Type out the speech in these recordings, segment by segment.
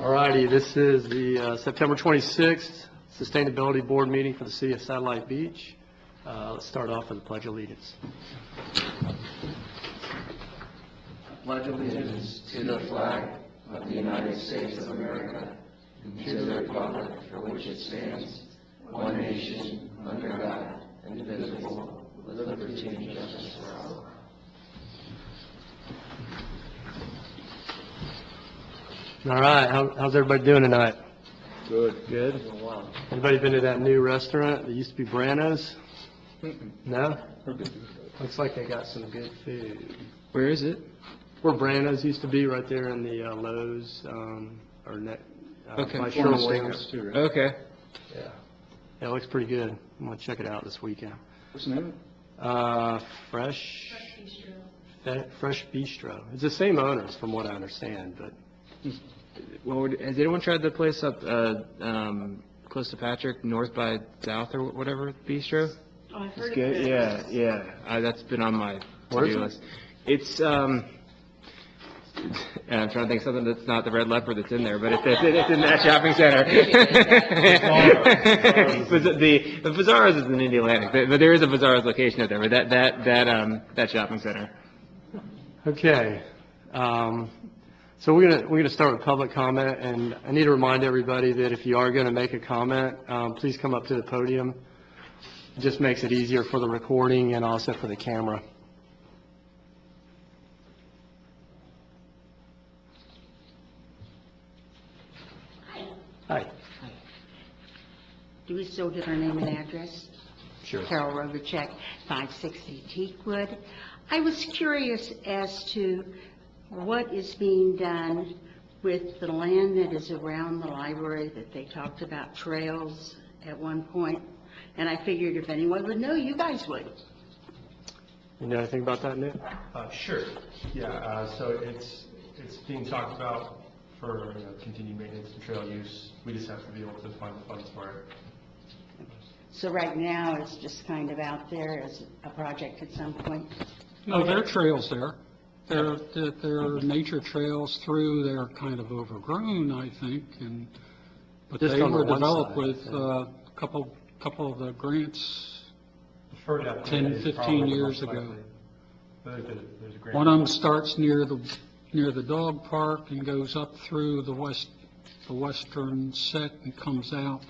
All righty, this is the September 26th Sustainability Board meeting for the City of Satellite Beach. Let's start off with the Pledge of Allegiance. Pledge allegiance to the flag of the United States of America and to the republic for which it stands, one nation, under God, indivisible, with liberty and justice for all. All right, how's everybody doing tonight? Good. Anybody been to that new restaurant that used to be Brano's? No? Looks like they got some good food. Where is it? Where Brano's used to be, right there in the Lowe's, Okay. by Sherwin-Williams. Okay. Yeah, it looks pretty good. I'm gonna check it out this weekend. What's the name? Fresh Bistro. It's the same owners, from what I understand, but. Well, has anyone tried the place up close to Patrick, North by South or whatever, Bistro? Oh, I've heard It's good. Yeah. That's been on my Where is to-do it? list. It's I'm trying to think of something that's not the Red Leopard that's in there, but it's in that shopping center. The Bazaars is in Indianapolis, but there is a Bazaars location out there. But that shopping center. Okay. So we're gonna start with public comment, and I need to remind everybody that if you are gonna make a comment, please come up to the podium. It just makes it easier for the recording and also for the camera. Hi. Do we still get our name and address? Sure. Carol Rovercheck, 560 Teakwood. I was curious as to what is being done with the land that is around the library, that they talked about trails at one point, and I figured if anyone would know, you guys would. You know anything about that, Nick? Sure. Yeah, so it's being talked about for continued maintenance and trail use. We just have to be able to find the funds for it. So right now, it's just kind of out there as a project at some point. No, there are trails there. There are nature trails through. They're kind of overgrown, I think, but Just they on the were one developed side, with yeah. a couple of the grants. The fur depth 10, is 15 probably the years most ago. likely. There's a grant. One of them starts near the dog park and goes up through the western set and comes out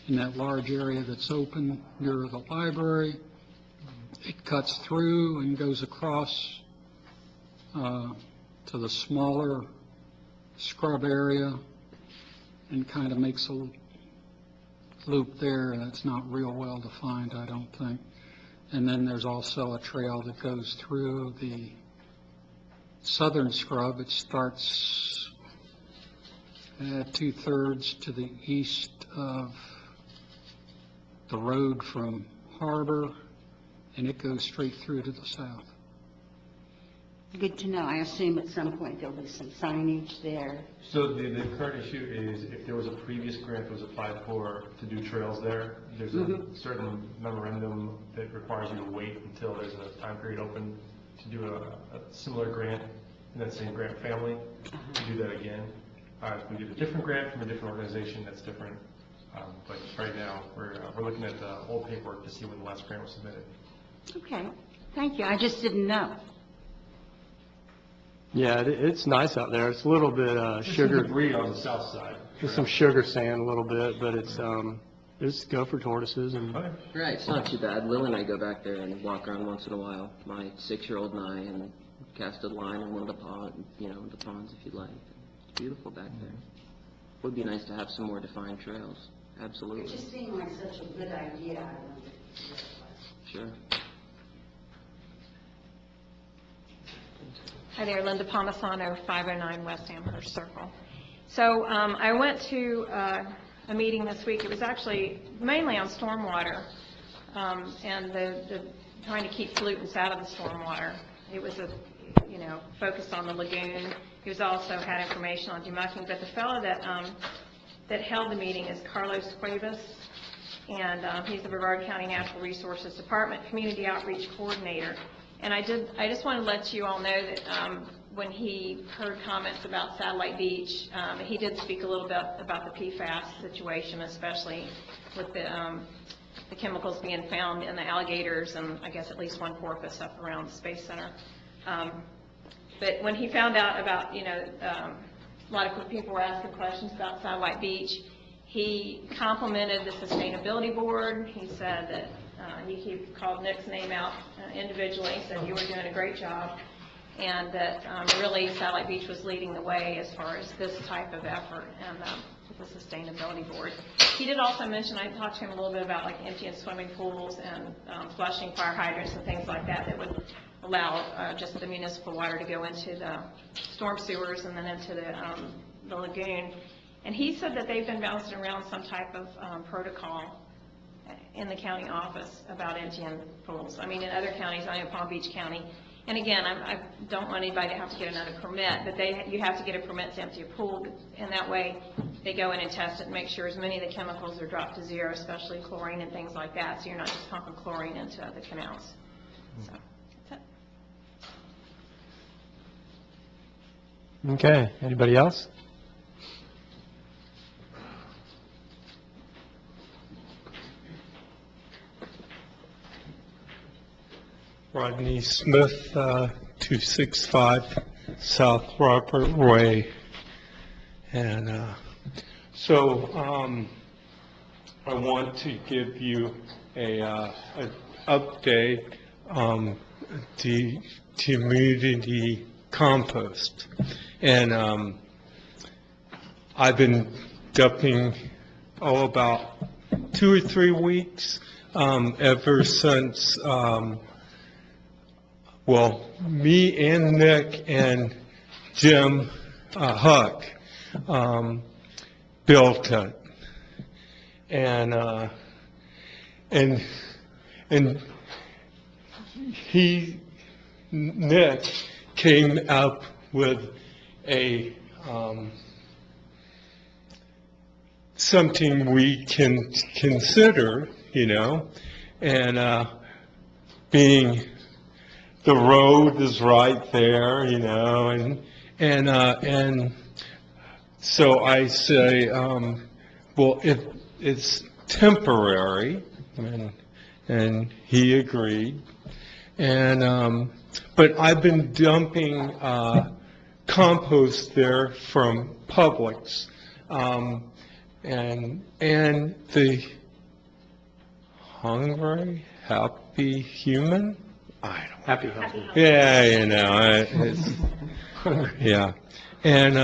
in that large area that's open near the library. It cuts through and goes across to the smaller scrub area and kind of makes a loop there, and it's not real well defined, I don't think. And then there's also a trail that goes through the southern scrub. It starts at 2/3 to the east of the road from Harbor, and it goes straight through to the south. Good to know. I assume at some point there'll be some signage there. So the current issue is if there was a previous grant that was applied for to do trails there, there's a certain memorandum that requires you to wait until there's a time period open to do a similar grant in that same grant family, to do that again. If we get a different grant from a different organization, that's different. But right now, we're looking at the old paperwork to see when the last grant was submitted. Okay, thank you. I just didn't know. Yeah, it's nice out there. It's a little bit sugar. Debris on the south side. There's some sugar sand a little bit, but it's there's gopher tortoises and Okay. Right, it's not too bad. Lil and I go back there and walk around once in a while, my 6-year-old and I, and cast a line in one of the ponds if you'd like. It's beautiful back there. Would be nice to have some more defined trails. It Absolutely. just seemed like such a good idea. I wondered. Sure. Hi there, Linda Pomisano, 509 West Amherst Circle. So I went to a meeting this week. It was actually mainly on stormwater and the trying to keep pollutants out of the stormwater. It was focused on the lagoon. He was also had information on demucking, but the fellow that held the meeting is Carlos Cuevas, and he's the Brevard County Natural Resources Department Community Outreach Coordinator. And I just want to let you all know that when he heard comments about Satellite Beach, he did speak a little bit about the PFAS situation, especially with the chemicals being found in the alligators and I guess at least one porpoise up around the Space Center. But when he found out about, a lot of people were asking questions about Satellite Beach, he complimented the Sustainability Board. He said that he called Nick's name out individually, said you were doing a great job, and that really Satellite Beach was leading the way as far as this type of effort and with the Sustainability Board. He did also mention, I talked to him a little bit about like emptying swimming pools and flushing fire hydrants and things like that would allow just the municipal water to go into the storm sewers and then into the lagoon. And he said that they've been bouncing around some type of protocol in the county office about emptying pools. I mean, in other counties, I know Palm Beach County. And again, I don't want anybody to have to get another permit, but you have to get a permit to empty a pool. And that way, they go in and test it and make sure as many of the chemicals are dropped to zero, especially chlorine and things like that, so you're not just pumping chlorine into the canals. So, that's it. Okay, anybody else? Rodney Smith, 265 South Robert Way. And so I want to give you an update the community compost. And I've been dumping, about 2 or 3 weeks ever since me and Nick and Jim Huck built it, and Nick came up with a something we can consider, and being the road is right there, and so I say, it's temporary, and he agreed, and but I've been dumping compost there from Publix, and the Hungry Happy Human. I don't. Happy healthy. Yeah, it's, yeah, and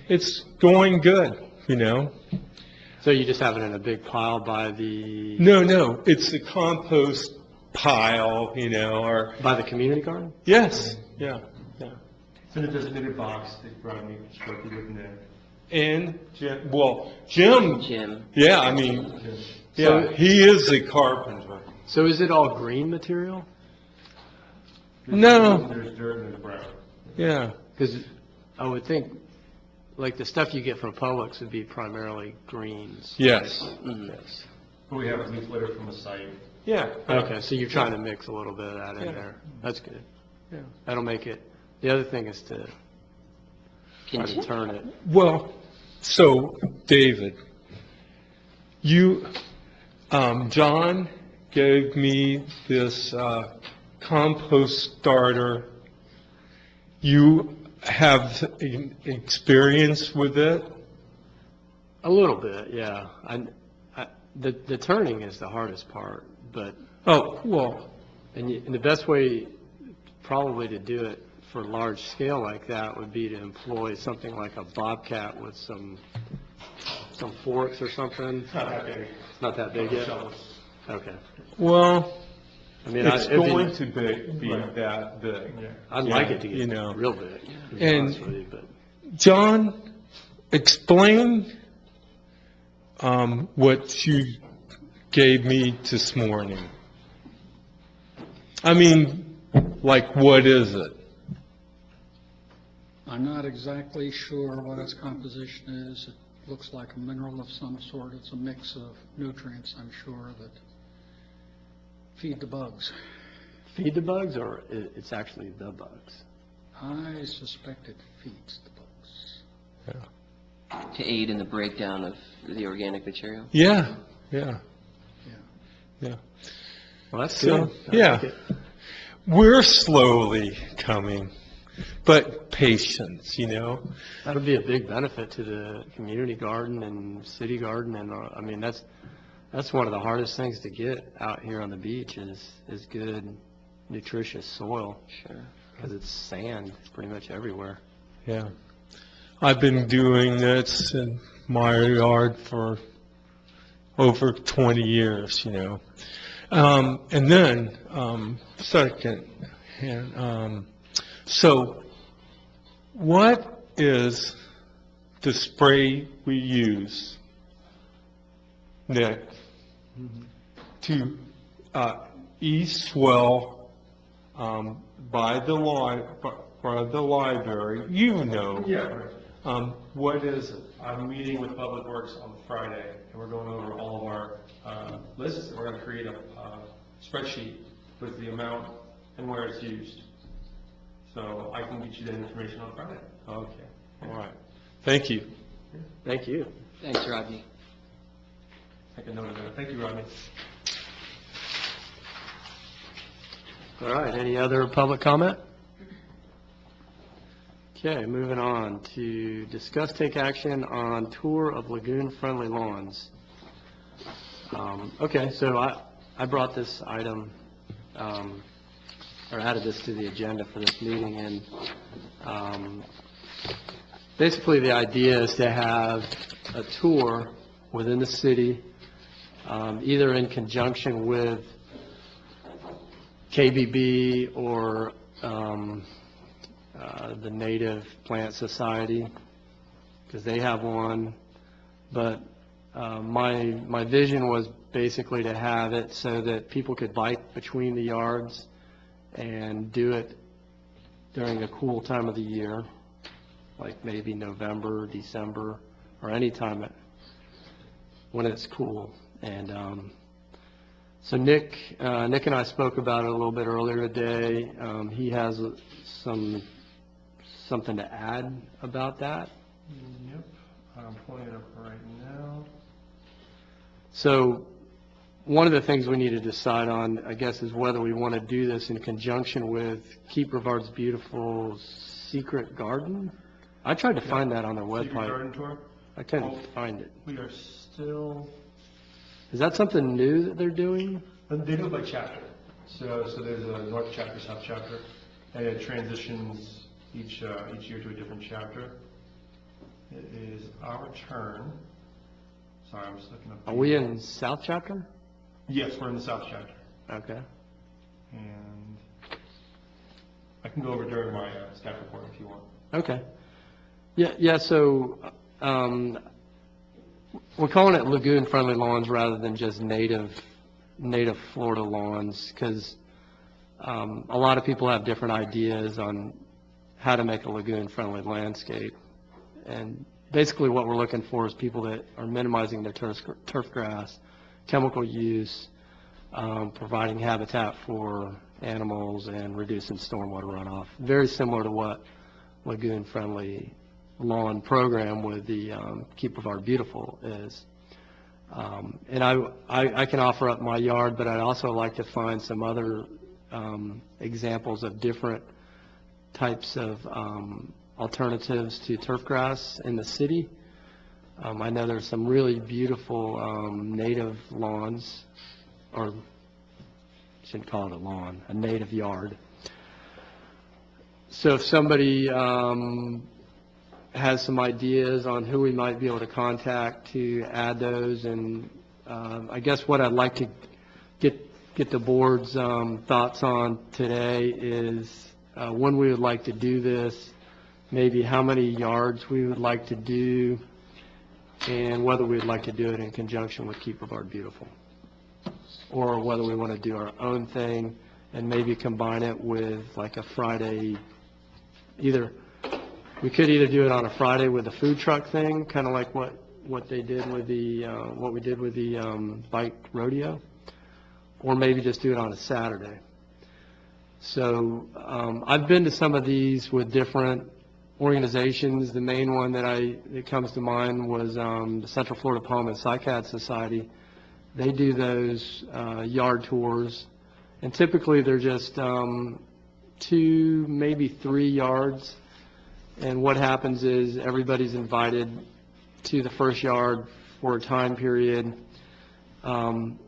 it's going good, So you just have it in a big pile by the... No, it's a compost pile, or... By the community garden? Yes, yeah. It's in a designated box that Rodney constructed with Nick. And Jim, Jim. yeah, yeah, he is a carpenter. So is it all green material? No. There's dirt and there's brown. Yeah. Because I would think, like, the stuff you get from Publix would be primarily greens. Yes. Yes. But we have leaf litter from the site. Yeah. Okay, so you're trying to mix a little bit of that in Yeah. there. That's good. Yeah. That'll make it, the other thing is to try to turn it. Well, so, David, John gave me this compost starter. You have experience with it? A little bit, yeah. The turning is the hardest part, but, Oh, well, and the best way probably to do it for large scale like that would be to employ something like a Bobcat with some forks or something. It's not that big. It's not that big yet? Okay. well, I mean, it's it'd be- going to be that big. Yeah. I'd Yeah, like it to get you know. real big, to be And- honest with you, but John, explain what you gave me this morning. Like, what is it? I'm not exactly sure what its composition is. It looks like a mineral of some sort. It's a mix of nutrients, I'm sure, that feed the bugs. feed the bugs, or it's actually the bugs? I suspect it feeds the bugs. To aid in the breakdown of the organic material. Yeah. Well, that's So, good. I yeah. like it. We're slowly coming, but patience, That'll be a big benefit to the community garden and city garden, and, I mean, that's one of the hardest things to get out here on the beach is good, nutritious soil, Sure. because it's sand pretty much everywhere. Yeah. I've been doing this in my yard for over 20 years, And then, second, and, so what is the spray we use, Nick, to east swell by the library? What is it? I'm meeting with Public Works on Friday, and we're going over all of our lists, and we're going to create a spreadsheet with the amount and where it's used. So I can get you that information on Friday. Okay, all right. Thank you. Thank you. Thanks, Rodney. Take a note of that. Thank you, Rodney. All right, any other public comment? Okay, moving on to discuss, take action on tour of lagoon-friendly lawns. Okay, so I brought this item, or added this to the agenda for this meeting, and basically the idea is to have a tour within the city, either in conjunction with KBB or the Native Plant Society, because they have one. But my vision was basically to have it so that people could bike between the yards and do it during a cool time of the year, like maybe November, December, or any time when it's cool. And so Nick and I spoke about it a little bit earlier today. He has something to add about that. Yep, I'm pulling it up right now. So one of the things we need to decide on, I guess, is whether we want to do this in conjunction with Keep Brevard's Beautiful Secret Garden. I tried to find that on their Secret website. Garden Tour. I couldn't find it. We are still, Is that something new that they're doing? they do it by chapter. So there's a north chapter, south chapter, and it transitions each year to a different chapter. It is our turn. Sorry, I'm just looking up. Are we in South Chapter? Yes, we're in the south chapter. Okay. And I can go over during my staff report if you want. Okay. Yeah, so we're calling it lagoon-friendly lawns rather than just native Florida lawns, because a lot of people have different ideas on how to make a lagoon-friendly landscape. And basically what we're looking for is people that are minimizing their turf grass, chemical use, providing habitat for animals, and reducing stormwater runoff. Very similar to what lagoon-friendly lawn program with the Keep Brevard Beautiful is. And I can offer up my yard, but I'd also like to find some other examples of different types of alternatives to turf grass in the city. I know there's some really beautiful native lawns, or shouldn't call it a lawn, a native yard. So if somebody has some ideas on who we might be able to contact to add those, and I guess what I'd like to get the board's thoughts on today is when we would like to do this, maybe how many yards we would like to do, and whether we'd like to do it in conjunction with Keep Brevard Beautiful, or whether we want to do our own thing and maybe combine it with like a Friday. We could either do it on a Friday with the food truck thing, kind of like what they did with the what we did with the bike rodeo, or maybe just do it on a Saturday. So I've been to some of these with different organizations. The main one that comes to mind was the Central Florida Palm and Cycad Society. They do those yard tours, and typically they're just 2, maybe 3 yards. And what happens is everybody's invited to the first yard for a time period, and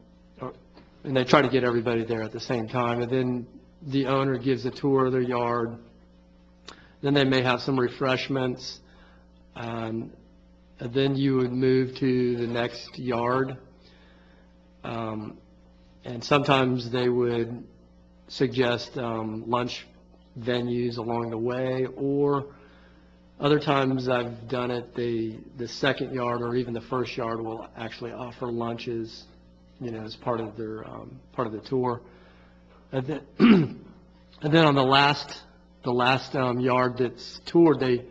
they try to get everybody there at the same time. And then the owner gives a tour of their yard. Then they may have some refreshments, and then you would move to the next yard. And sometimes they would suggest lunch venues along the way, or other times I've done it, the second yard or even the first yard will actually offer lunches, as part of their part of the tour. And then, and then on the last yard that's toured, they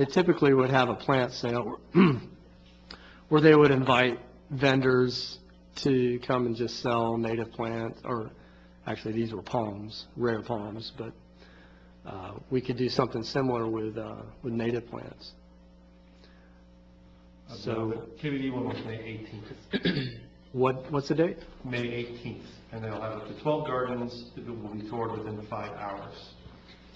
typically would have a plant sale where they would invite vendors to come and just sell native plants, or actually these were palms, rare palms, but we could do something similar with native plants. The KBD one was May 18th. What's the date? May 18th, and they'll have up to 12 gardens that will be toured within 5 hours.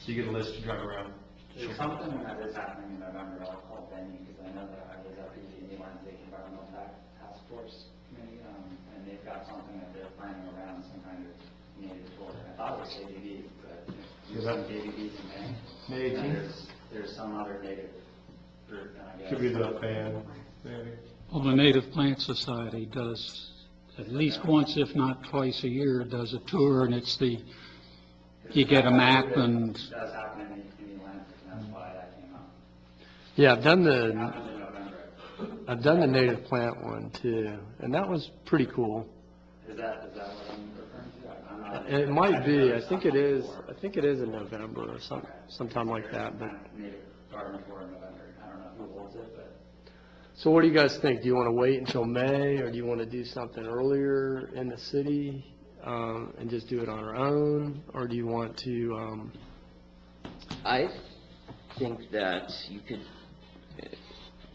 So you get a list to drive around. There's something that is happening in November, I'll call Benny, because I know that I was at the Atlantic Environmental Task Force Committee, and they've got something that they're planning around, some kind of native tour. I thought it was KBB, but there's some KBBs in May. May 18th? There's some other native group, and I guess. Could be the band, maybe. Well, the Native Plant Society does at least once, if not twice a year, does a tour, and it's you get a map and. It does happen in the Atlantic, and that's why that came up. Yeah, It happens in November. I've done the native plant one too, and that was pretty cool. Is that what I'm referring to? I'm not. It might be. I think it is in November or sometime like that. But Native garden tour in November. I don't know who holds it, but. so, what do you guys think? Do you want to wait until May, or do you want to do something earlier in the city and just do it on our own, or do you want to? I think that you could,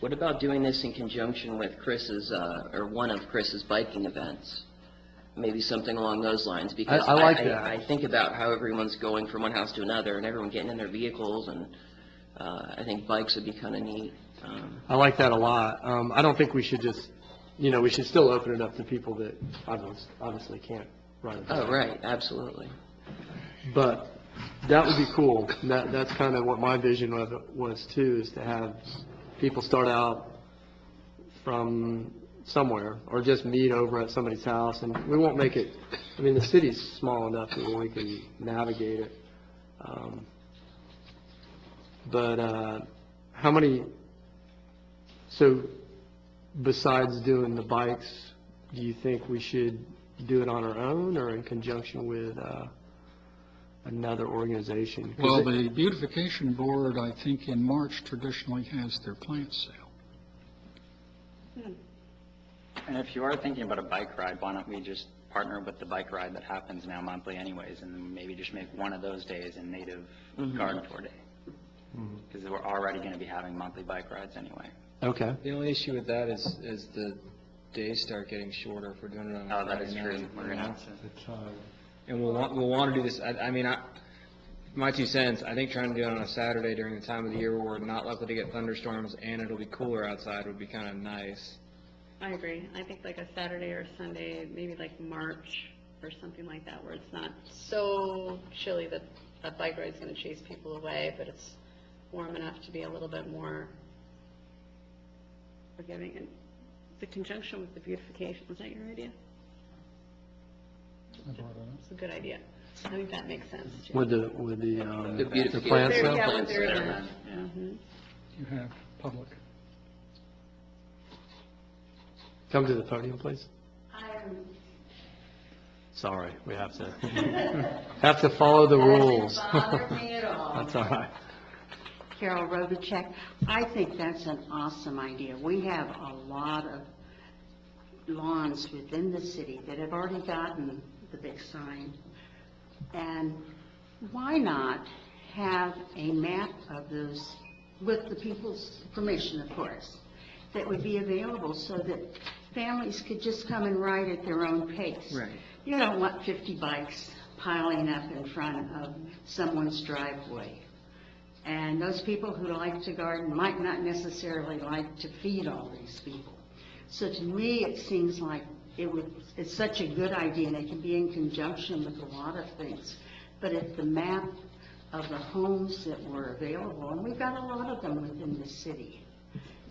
what about doing this in conjunction with Chris's, or one of Chris's biking events? Maybe something along those lines, because I like that. I think about how everyone's going from one house to another, and everyone getting in their vehicles, and I think bikes would be kind of neat. I like that a lot. I don't think we should just, we should still open it up to people that obviously can't ride a bike. Oh, right, absolutely. But that would be cool. That's kind of what my vision of it was too, is to have people start out from somewhere or just meet over at somebody's house. And we won't make it, the city's small enough that we can navigate it. But how many, so besides doing the bikes, do you think we should do it on our own or in conjunction with another organization? Well, the Beautification Board, I think in March traditionally has their plant sale. And if you are thinking about a bike ride, why don't we just partner with the bike ride that happens now monthly anyways, and then maybe just make one of those days a native garden tour day? Because we're already going to be having monthly bike rides anyway. Okay. The only issue with that is the days start getting shorter if we're doing it on a Oh, that is Friday true. night, We're you going know? to And we'll want to do this, my 2 cents, I think trying to do it on a Saturday during the time of the year where we're not likely to get thunderstorms and it'll be cooler outside would be kind of nice. I agree. I think like a Saturday or Sunday, maybe like March or something like that, where it's not so chilly that a bike ride's going to chase people away, but it's warm enough to be a little bit more forgiving. And the conjunction with the beautification, was that your idea? It's a good idea. I think that makes sense, Jim. With the beautification. plant There, sale? yeah, with their sale. event. Mhm. You have public. Come to the podium, please. Sorry, we have to follow the rules. That doesn't bother me at all. That's all right. Carol Robichek, I think that's an awesome idea. We have a lot of lawns within the city that have already gotten the big sign. And why not have a map of those, with the people's permission, of course, that would be available so that families could just come and ride at their own pace? Right. You don't want 50 bikes piling up in front of someone's driveway. And those people who like to garden might not necessarily like to feed all these people. So to me, it seems like it's such a good idea, and it can be in conjunction with a lot of things. But if the map of the homes that were available, and we've got a lot of them within the city,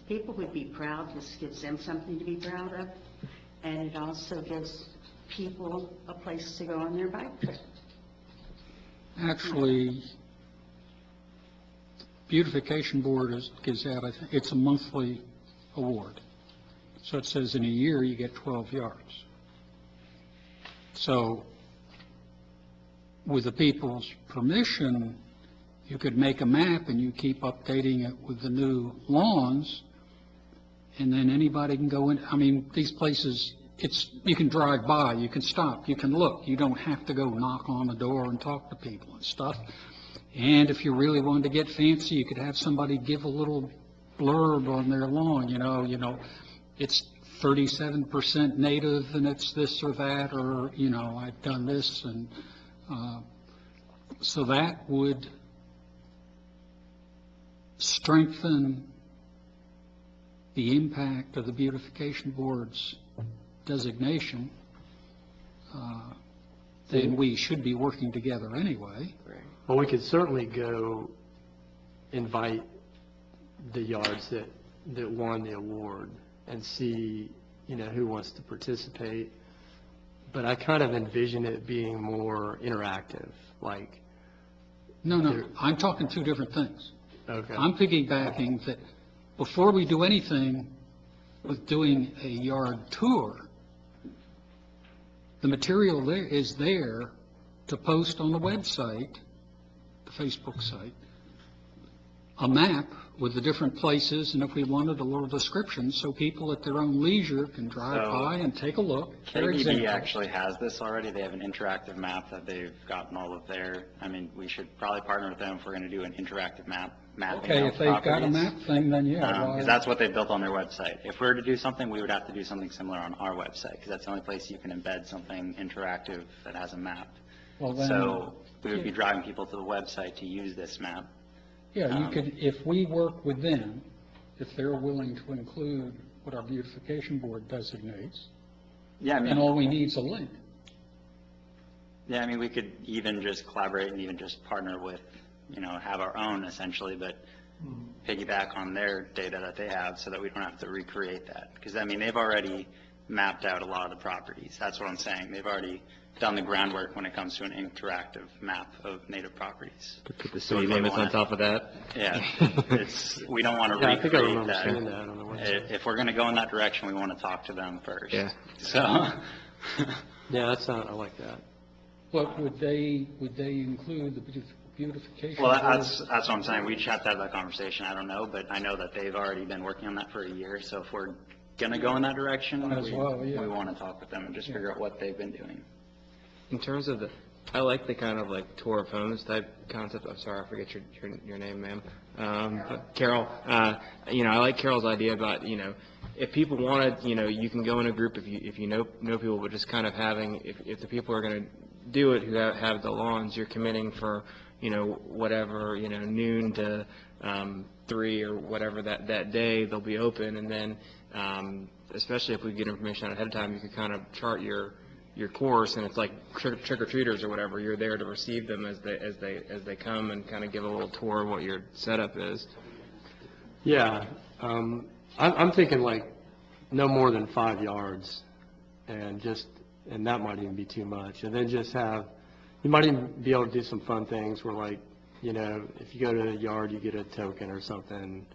people would be proud. This gives them something to be proud of, and it also gives people a place to go on their bike trip. Actually, Beautification Board gives out, I think, it's a monthly award. So it says in a year you get 12 yards. So with the people's permission, you could make a map and you keep updating it with the new lawns, and then anybody can go in. I mean, these places, you can drive by, you can stop, you can look. You don't have to go knock on the door and talk to people and stuff. And if you really wanted to get fancy, you could have somebody give a little blurb on their lawn, you know, it's 37% native and it's this or that, or, you know, I've done this. And so that would strengthen the impact of the Beautification Board's designation. Then we should be working together anyway. Well, we could certainly go invite the yards that won the award and see, you know, who wants to participate. But I kind of envision it being more interactive, like. No, I'm talking two different things. Okay. I'm piggybacking that before we do anything with doing a yard tour, the material there is there to post on the website, the Facebook site, a map with the different places, and if we wanted a little description, so people at their own leisure can drive by and take a look. For KDB example, actually has this already. They have an interactive map that they've gotten all of their, I mean, we should probably partner with them if we're going to do an interactive mapping okay, of if they've got a properties. map thing, then yeah. Because why- that's what they've built on their website. If we were to do something, we would have to do something similar on our website, because that's the only place you can embed something interactive that has a map. well, then, So we would be driving people to the website to use this map. yeah, you could, if we work with them, if they're willing to include what our Beautification Board designates, Yeah, I mean, and all we need is a link. yeah, I mean, we could even just collaborate and even just partner with, you know, have our own essentially, but piggyback on their data that they have so that we don't have to recreate that. Because, I mean, they've already mapped out a lot of the properties. That's what I'm saying. They've already done the groundwork when it comes to an interactive map of native properties. Put the So city if they limits on wanna- top of that. Yeah, we don't want to Yeah, I think I recreate remember that. seeing that on the website. If we're going to go in that direction, we want to talk to them first. Yeah. So, Yeah, I like that. But would they include the Beautification well, Board? that's what I'm saying. We just have to have that conversation. I don't know, but I know that they've already been working on that for a year. So if we're going to go in that direction, Might as well, yeah. we want to talk with them and just figure out what they've been doing. In terms of I like the kind of like tour of homes type concept. I'm sorry, I forget your name, ma'am. But Carol, you know, I like Carol's idea about, you know, if people wanted, you know, you can go in a group if you know people, but just kind of having, if the people are going to do it who have the lawns, you're committing for, you know, whatever, you know, noon to 3 or whatever that day they'll be open, and then especially if we get information out ahead of time, you can kind of chart your course, and it's like trick-or-treaters or whatever. You're there to receive them as they come and kind of give a little tour of what your setup is. Yeah, I'm thinking like no more than 5 yards, and that might even be too much. And then just you might even be able to do some fun things where, like, you know, if you go to a yard, you get a token or something,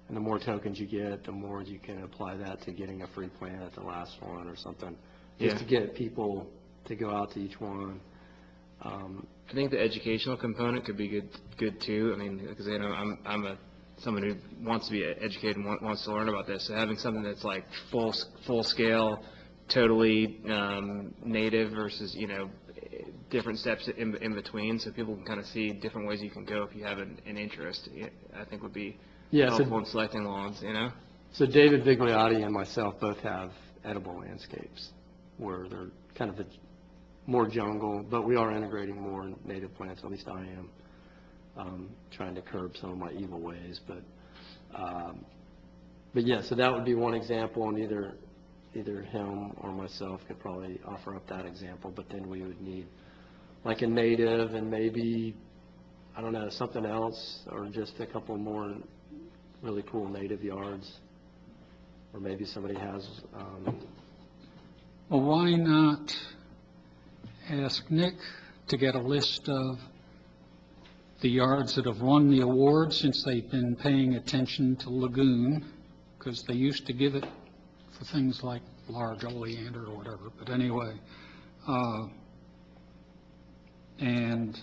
and the more tokens you get, the more you can apply that to getting a free plant at the last one or something, just to get people to go out to each one. I think the educational component could be good too. I mean, because, you know, I'm someone who wants to be educated and wants to learn about this. So having something that's like full scale, totally native versus, you know, different steps in between, so people can kind of see different ways you can go if you have an interest, I think would be Yeah, helpful in selecting lawns, you know? So David Vigliotti and myself both have edible landscapes where they're kind of more jungle, but we are integrating more native plants, at least I am, trying to curb some of my evil ways. But yeah, so that would be one example, and either him or myself could probably offer up that example, but then we would need like a native and maybe, I don't know, something else, or just a couple more really cool native yards. Or maybe somebody has, Well, why not ask Nick to get a list of the yards that have won the award, since they've been paying attention to Lagoon, because they used to give it for things like large oleander or whatever, but anyway, and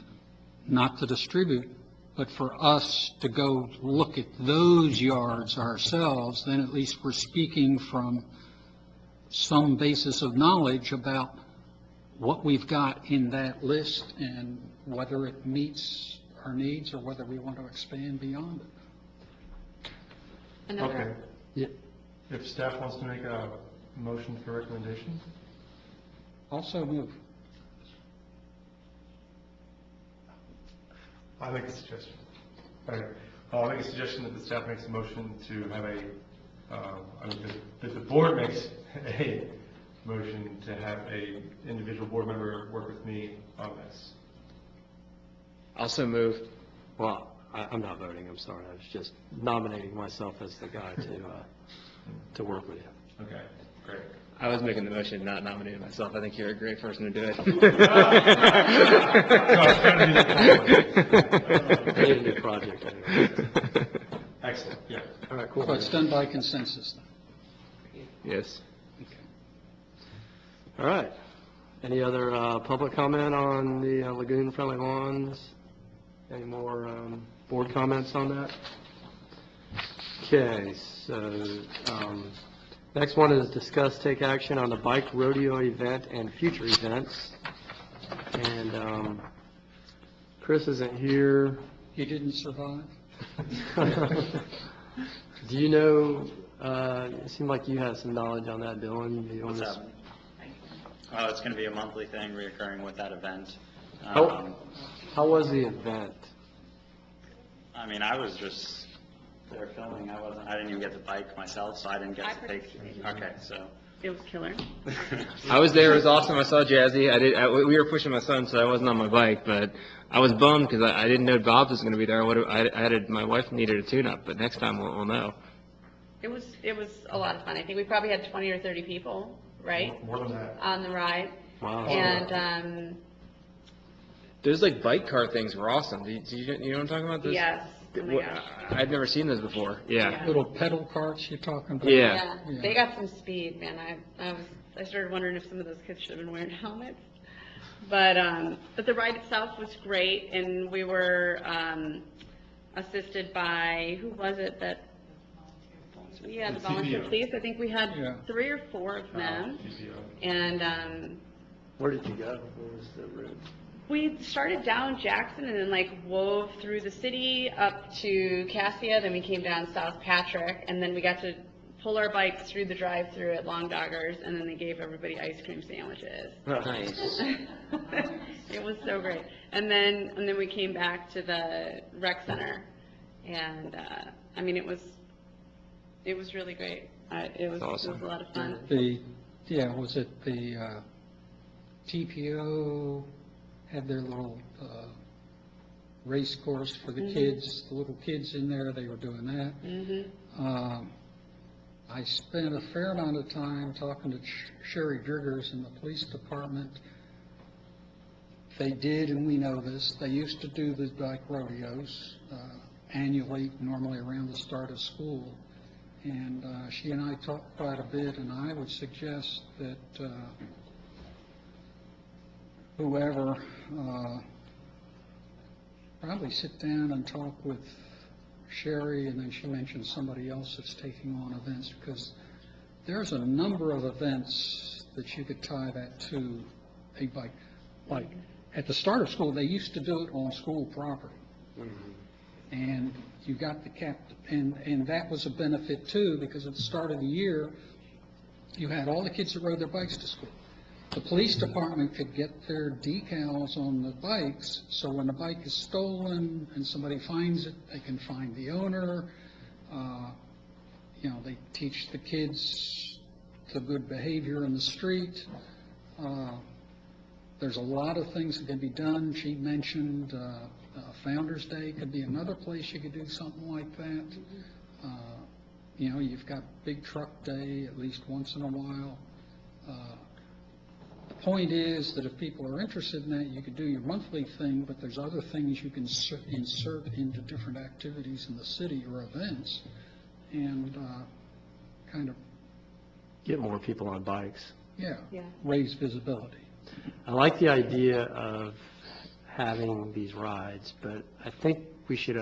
not to distribute, but for us to go look at those yards ourselves, then at least we're speaking from some basis of knowledge about what we've got in that list and whether it meets our needs or whether we want to expand beyond it. Okay. yeah, If staff wants to make a motion for recommendation? Also move. I'll make a suggestion. Okay. I'll make a suggestion that the staff makes a motion to have that the board makes a motion to have a individual board member work with me on this. Also move. well, I'm not voting, I'm sorry, I was just nominating myself as the guy to work with you. Okay, great. I was making the motion, not nominating myself. I think you're a great person to do it. Made a new project anyway. Excellent, yeah. All right, cool. So it's done by consensus then. Yes. All right. Any other public comment on the lagoon-friendly lawns? Any more board comments on that? Okay, so next one is discuss, take action on the bike rodeo event and future events. And Chris isn't here. He didn't survive? Do you know, it seemed like you had some knowledge on that, Dylan. Do you want What's to- up? It's going to be a monthly thing reoccurring with that event. How was the event? I mean, I was just there filming. I didn't even get to bike myself, so I didn't get to take. Okay, so. It was killer. I was there. It was awesome. I saw Jazzy. We were pushing my son, so I wasn't on my bike, but I was bummed because I didn't know Bob's was going to be there. My wife needed a tune-up, but next time we'll know. It was a lot of fun. I think we probably had 20 or 30 people, right? More than that. On the ride. Wow. And, Those like bike car things were awesome. Do you know what I'm talking about? Those? yes, oh my gosh. I'd never seen those before. Yeah. Yeah. Little pedal carts you're talking about? Yeah. Yeah, they got some speed, man. I started wondering if some of those kids should have been wearing helmets. But the ride itself was great, and we were assisted by, who was it that? Yeah, the volunteer CPO. police. I think we had Yeah. 3 or 4 of them. CPO. And Where did you go? Where was the route? we started down Jackson and then like wove through the city up to Cassia, then we came down South Patrick, and then we got to pull our bikes through the drive-through at Long Doggers, and then they gave everybody ice cream sandwiches. Nice. It was so great. And then we came back to the rec center, and I mean, it was really great. It was Awesome. a lot of fun. Was it the TPO had their little race course for the kids, the little kids in there, they were doing that. Mm-hmm. I spent a fair amount of time talking to Sherry Driggers in the police department. They did, and we know this, they used to do the bike rodeos annually, normally around the start of school. And she and I talked quite a bit, and I would suggest that whoever probably sit down and talk with Sherry, and then she mentioned somebody else that's taking on events, because there's a number of events that you could tie that to a bike, like at the start of school, they used to do it on school property. And you got the and that was a benefit too, because at the start of the year, you had all the kids that rode their bikes to school. The police department could get their decals on the bikes, so when the bike is stolen and somebody finds it, they can find the owner. They teach the kids the good behavior in the street. There's a lot of things that can be done. She mentioned Founder's Day could be another place you could do something like that. You've got Big Truck Day at least once in a while. The point is that if people are interested in that, you could do your monthly thing, but there's other things you can insert into different activities in the city or events and kind of, Get more people on bikes. Yeah. raise visibility. I like the idea of having these rides, but I think we should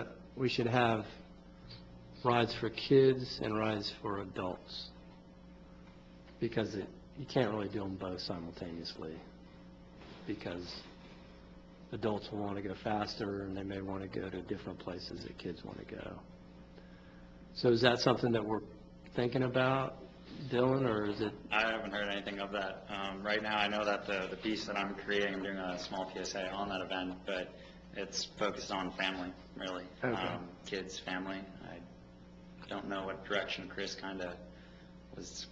have rides for kids and rides for adults, because you can't really do them both simultaneously, because adults will want to go faster and they may want to go to different places that kids want to go. So is that something that we're thinking about, Dylan, or is it? I haven't heard anything of that. Right now, I know that the piece that I'm creating, I'm doing a small PSA on that event, but it's focused on family, really. Okay. Kids, family. I don't know what direction Chris kind of was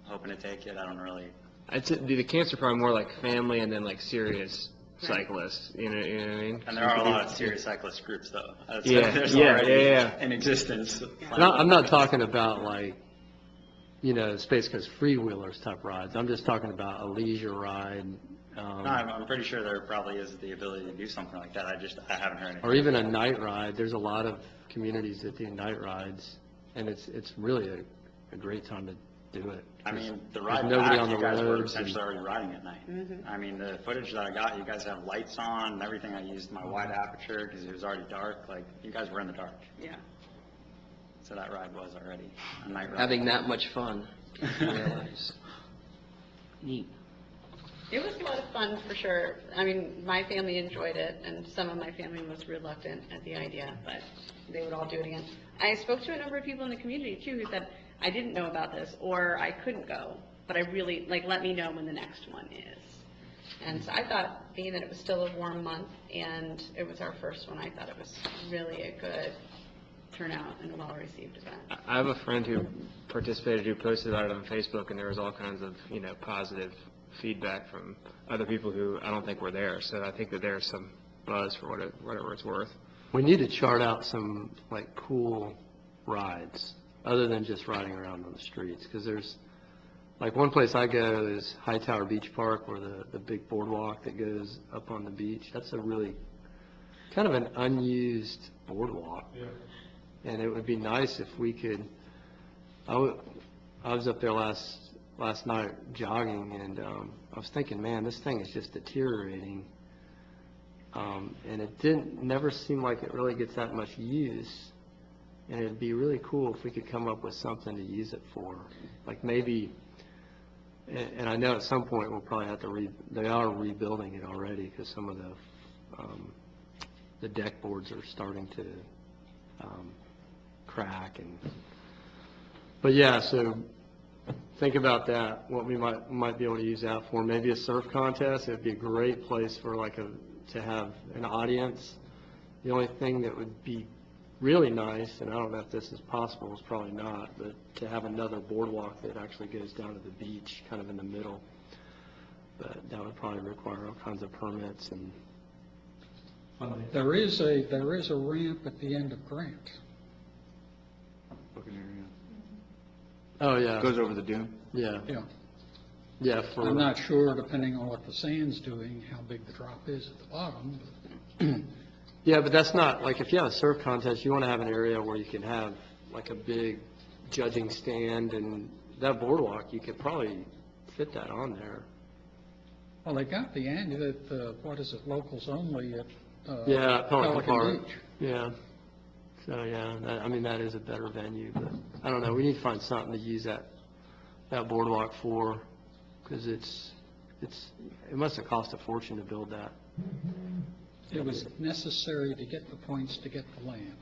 hoping to take it. I don't really. I'd say the camps are probably more like family and then like serious cyclists, you know what I mean? And there are a lot of serious cyclist groups, though. Yeah, There's yeah, already yeah. in existence. I'm not talking about like, Space Coast freewheelers type rides. I'm just talking about a leisure ride. No, I'm pretty sure there probably is the ability to do something like that. I haven't heard anything. Or even a night ride. There's a lot of communities that do night rides, and it's really a great time to do it. I mean, the There's ride nobody back, on the you guys were roads and- essentially already riding at night. I mean, the footage that I got, you guys have lights on and everything. I used my wide aperture because it was already dark. Like, you guys were in the dark. Yeah. So that ride was already a night ride. Having that much fun. You realize. Neat. It was a lot of fun for sure. I mean, my family enjoyed it, and some of my family was reluctant at the idea, but they would all do it again. I spoke to a number of people in the community too who said, I didn't know about this, or I couldn't go, but I really, let me know when the next one is. And so I thought, being that it was still a warm month and it was our first one, I thought it was really a good turnout and a well-received event. I have a friend who participated, who posted about it on Facebook, and there was all kinds of, positive feedback from other people who I don't think were there. So I think that there's some buzz for whatever it's worth. We need to chart out some cool rides other than just riding around on the streets, because there's one place I go is Hightower Beach Park, where the big boardwalk that goes up on the beach. That's a really kind of an unused boardwalk. Yeah. And it would be nice if we could. I was up there last night jogging, and I was thinking, man, this thing is just deteriorating. And it never seemed like it really gets that much use. And it'd be really cool if we could come up with something to use it for. Like maybe, and I know at some point we'll probably have to they are rebuilding it already, because some of the deck boards are starting to crack. But yeah, so think about that, what we might be able to use that for. Maybe a surf contest. It'd be a great place for to have an audience. The only thing that would be really nice, and I don't know if this is possible, it's probably not, but to have another boardwalk that actually goes down to the beach, kind of in the middle. But that would probably require all kinds of permits and. There is a ramp at the end of Grant. Oh, yeah. Goes over the dune? Yeah. Yeah. Yeah. I'm not sure, depending on what the sand's doing, how big the drop is at the bottom. Yeah, but that's not, if you have a surf contest, you want to have an area where you can have a big judging stand, and that boardwalk, you could probably fit that on there. Well, they got the annual, what is it, locals only at Yeah, Pelican Park. Beach. Yeah. So, yeah, that is a better venue, but I don't know. We need to find something to use that boardwalk for, because it must have cost a fortune to build that. It was necessary to get the points to get the land.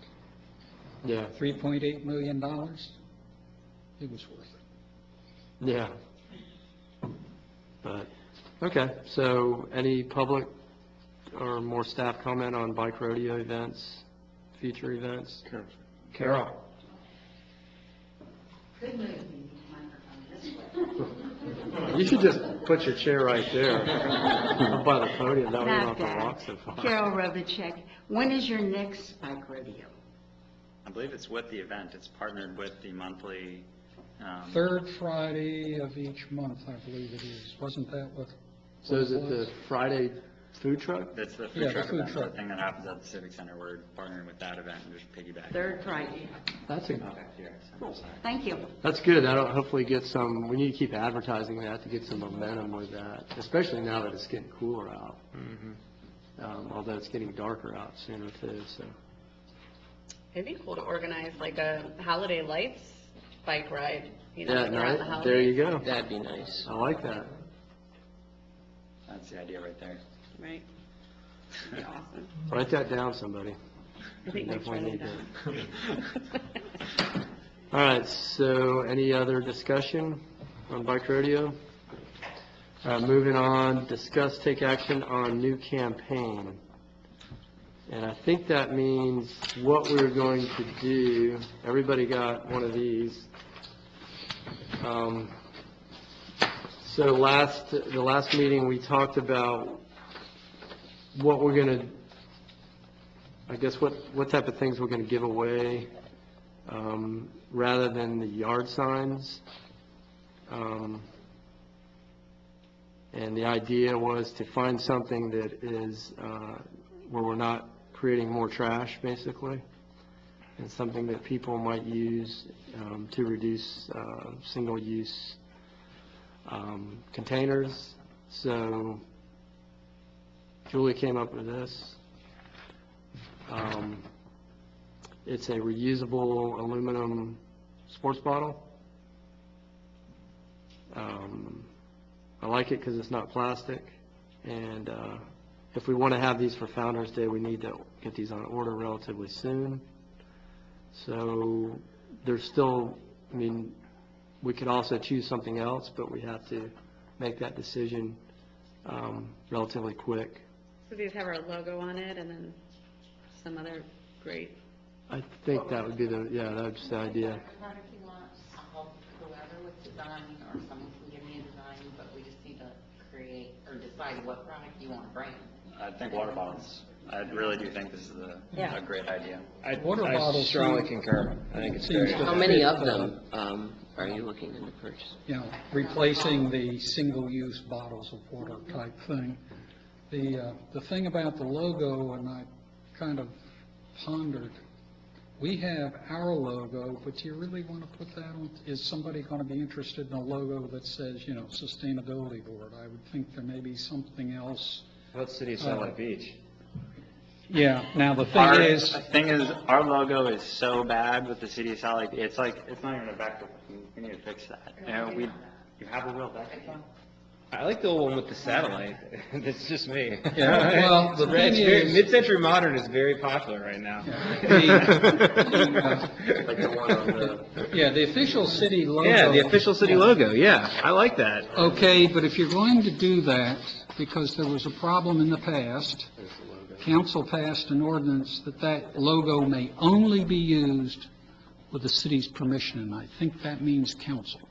Yeah, $3.8 million, it was worth it. yeah. But, okay, so any public or more staff comment on bike rodeo events, future events? Carol? You should just put your chair right there, up by the podium, that way you don't Not have to walk bad. so far. Carol Robichek, when is your next bike rodeo? I believe it's with the event. It's partnered with the monthly, Third Friday of each month, I believe it is. Wasn't that what? So is it what the was? Friday food truck? that's the Yeah, food the truck food event, the truck. thing that happens at the Civic Center. We're partnering with that event and just piggyback. Third Friday. That's a, Okay, here, I'm sorry. Thank you. that's good, that'll hopefully get some, we need to keep advertising that to get some momentum with that, especially now that it's getting cooler out. Although it's getting darker out sooner too, so. It'd be cool to organize like a holiday lights bike ride, you know, Yeah, like around the no, holidays. there you go. That'd be nice. I like that. That's the idea right there. Right? That'd be awesome. Write that down, somebody. I think Mike's Definitely writing need it that. down. All right, so any other discussion on bike rodeo? Moving on, discuss, take action on new campaign. And I think that means what we're going to do, everybody got one of these. So the last meeting, we talked about what we're going to, I guess what type of things we're going to give away, rather than the yard signs. And the idea was to find something that is, where we're not creating more trash, basically, and something that people might use to reduce single-use containers. So Julie came up with this. It's a reusable aluminum sports bottle. I like it because it's not plastic, and if we want to have these for Founder's Day, we need to get these on order relatively soon. So there's still, I mean, we could also choose something else, but we have to make that decision relatively quick. So these have our logo on it and then some other great, I think that would be the, yeah, that's the idea. Not if you want, I'll help whoever with design, or someone can give me a design, but we just need to create or decide what product you want to bring. I think water bottles. I really do think this is a great idea. Water bottles strongly seem- concur. I think it's seems great. to How many fit, of them are you looking to purchase? You know, replacing the single-use bottles of water type thing. The thing about the logo, and I kind of pondered, we have our logo, but do you really want to put that on? Is somebody going to be interested in a logo that says, you know, Sustainability Board? I would think there may be something else. What's City of Satellite Beach? Yeah, now the thing is, Our logo is so bad with the city of Salt Lake. It's like, it's not even a vector. We need to fix that. You know, you have a real vector phone? I like the old one with the satellite. That's just me. Yeah, well, the thing is- Mid-century modern is very popular right now. Like the one on the, yeah, the official city logo. Yeah, the official city logo, yeah, I like that. Okay, but if you're going to do that, because there was a problem in the past, council passed an ordinance that that logo may only be used with the city's permission, and I think that means council.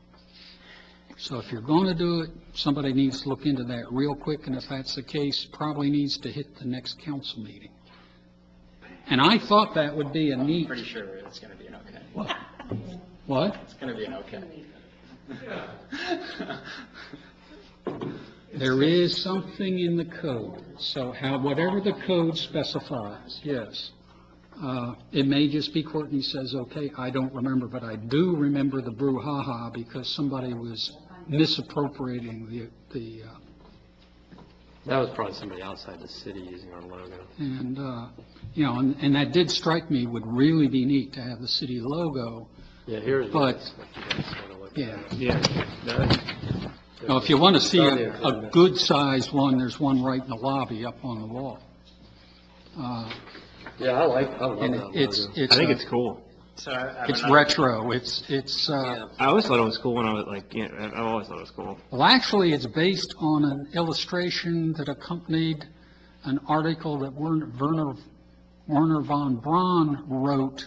So if you're going to do it, somebody needs to look into that real quick, and if that's the case, probably needs to hit the next council meeting. And I thought that would be a neat, Pretty sure it's going to be an okay. what? It's going to be an okay. There is something in the code, so whatever the code specifies, yes. It may just be Courtney says, okay, I don't remember, but I do remember the brouhaha because somebody was misappropriating the That was probably somebody outside the city using our logo. and, you know, and that did strike me, would really be neat to have the city logo. Yeah, here it is. But- If you guys wanna look at Yeah. it. Yeah. Now, if you want to see It's on the a improvement. good-sized one, there's one right in the lobby up on the wall. Yeah, I love And that it's, logo. it's. I think a- it's cool. So I have It's another- retro. I always thought it was cool when I was like, I've always thought it was cool. Well, actually, it's based on an illustration that accompanied an article that Werner von Braun wrote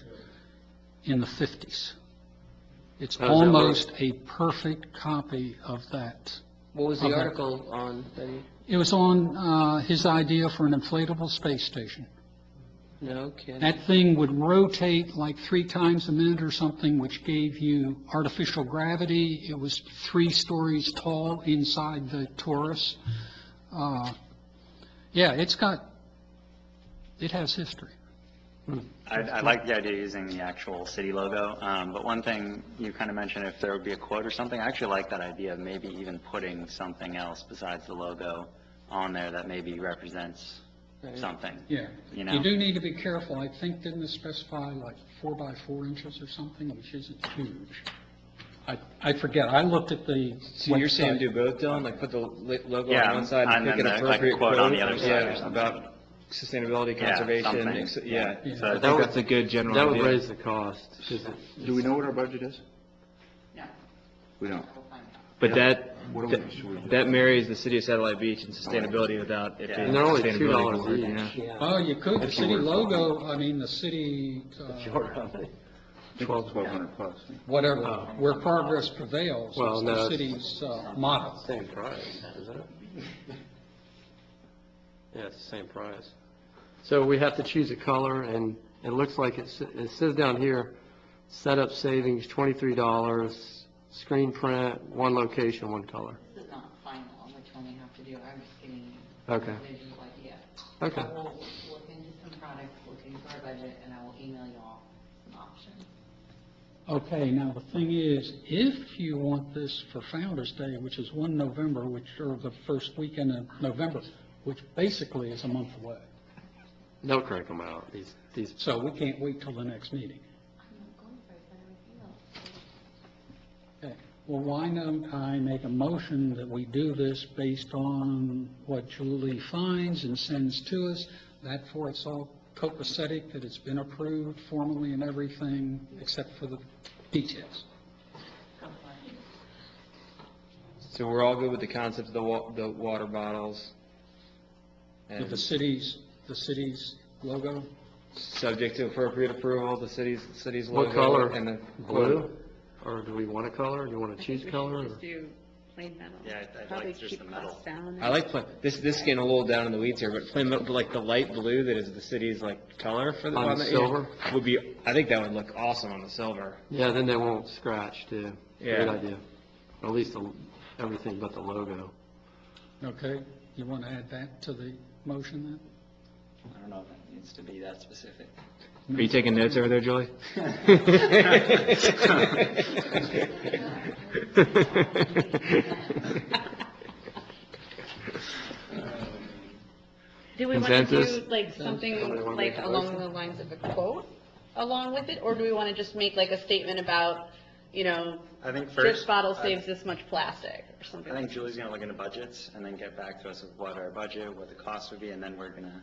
in the 50s. It's How does that work? almost a perfect copy of that. What was the Okay. article on, Betty? It was on his idea for an inflatable space station. No kidding. That thing would rotate like 3 times a minute or something, which gave you artificial gravity. It was 3 stories tall inside the torus. Yeah, it has history. I like the idea of using the actual city logo, but one thing you kind of mentioned, if there would be a quote or something, I actually like that idea of maybe even putting something else besides the logo on there that maybe represents something. Yeah. You know? You do need to be careful. I think, didn't it specify like 4 by 4 inches or something, which isn't huge. I forget. I looked at the So you're saying website. do both, Dylan? Like put the logo Yeah, on one side and and pick then an the, like, appropriate quote on the other side or yeah, something. about sustainability, Yeah, conservation. something. Yeah. Yeah. So I that think would- that's a good general That would idea. raise the cost. 'Cause Do we know what our budget is? No, We don't. we'll find out. But What do we- should we do? that marries the city of Satellite Beach and sustainability without it Yeah. being And they're only sustainability $2 board, each. you know? Yeah. Oh, you could, the If you city were- logo, I mean, the city, $1,200 plus. whatever, where progress prevails, Well, it's no, the it's- city's motto. Same price, isn't it? Yeah, it's the same price. So we have to choose a color, and it looks like it says down here, setup savings $23, screen print, 1 location, 1 color. This is not final on which one we have to do. I'm just giving you Okay. a visual idea. Okay. I will look into some products, look into our budget, and I will email you all some options. Okay, now the thing is, if you want this for Founder's Day, which is 1 November, or the first weekend of November, which basically is a month away, They'll crank them out, these, so we can't wait till the next meeting. I'm not going for everything else. Okay, well, why don't I make a motion that we do this based on what Julie finds and sends to us, that for it's all copacetic, that it's been approved formally and everything, except for the details. Go for it. So we're all good with the concept of the water bottles? With And the city's logo? subject to appropriate approval, the city's logo? what color? And the Blue? Or do we want a color? Do you want to I choose think we color? should or- just do plain metal. Yeah, I'd Probably like just keep the metal. costs down. I like this getting a little down in the weeds here, but plain metal, but like the light blue that is the city's like color for the On the yeah, silver? would be. I think that would look awesome on the silver. Yeah, then they won't scratch, too. Yeah. Great idea. At least everything but the logo. Okay, you want to add that to the motion then? I don't know if it needs to be that specific. Are you taking notes over there, Julie? Do we want to Consensus? do like something Somebody wanna like make a along motion? the lines of a quote along with it? Or do we want to just make like a statement about, I think this first, bottle saves this much plastic or something? I think Julie's gonna look into budgets and then get back to us with what our budget, what the cost would be, and then we're gonna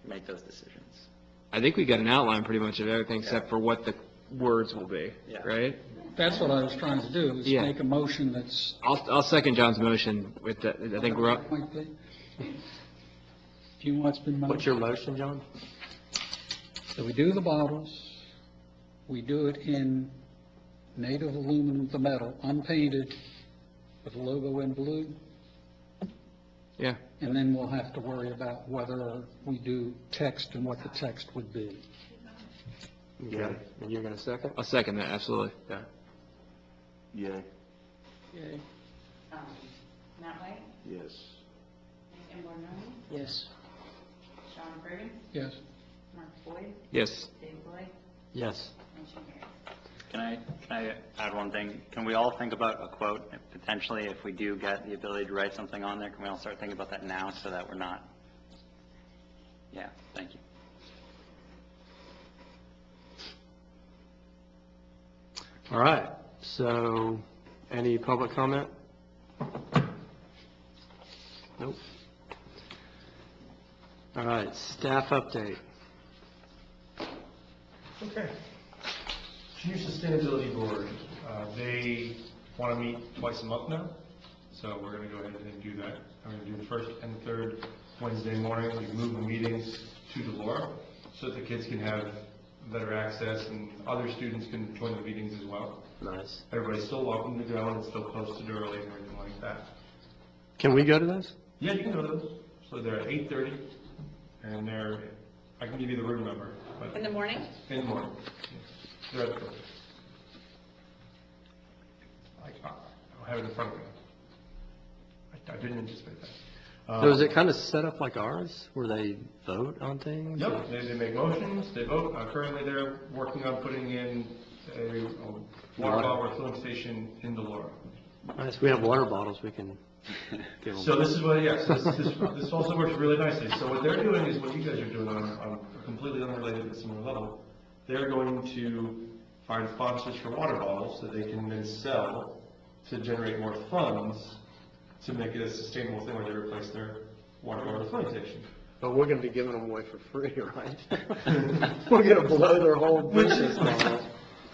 make those decisions. I think we got an outline pretty much of everything except for what the words will be, Yeah. right? That's what I was trying to do, is Yeah. make a motion that's. I'll second John's motion with the, I think we're up. Might be. Do you know what's been What's motioned? your motion, John? So we do the bottles, we do it in native aluminum, the metal, unpainted, with the logo in blue, Yeah. and then we'll have to worry about whether we do text and what the text would be. Okay. And you're going to second? I'll second that, absolutely. Yeah. Yay. Yay. Matt White, Yes. Kim Bornone, Yes. Sean Bergen, Yes. Mark Boyd, Yes. David Lloyd, Yes. motion carries. Can I add one thing? Can we all think about a quote, potentially, if we do get the ability to write something on there, can we all start thinking about that now so that we're not? Yeah, thank you. All right. So, any public comment? Nope. All right, staff update. Okay. Junior Sustainability Board, they want to meet twice a month now, so we're going to go ahead and do that. I'm going to do the first and third Wednesday morning. We move the meetings to Delora so that the kids can have better access and other students can join the meetings as well. Nice. Everybody's still welcome to go, and it's still posted early and everything like that. Can we go to those? Yeah, you can go to those. So they're at 8:30, and I can give you the room number. But In the morning? in the morning. They're at the, I have it in front of me. I didn't anticipate that. So is it kind of set up like ours, where they vote on things? Yep, they make motions, they vote. Currently, they're working on putting in a water bottle refilling station in Delora. Nice, we have water bottles we can give them. So this is what, yes, this also works really nicely. So what they're doing is what you guys are doing on a completely unrelated but similar level. They're going to find sponsors for water bottles that they can then sell to generate more funds to make it a sustainable thing where they replace their water bottle refilling station. But we're going to be giving them away for free, right? We're going to blow their whole business model.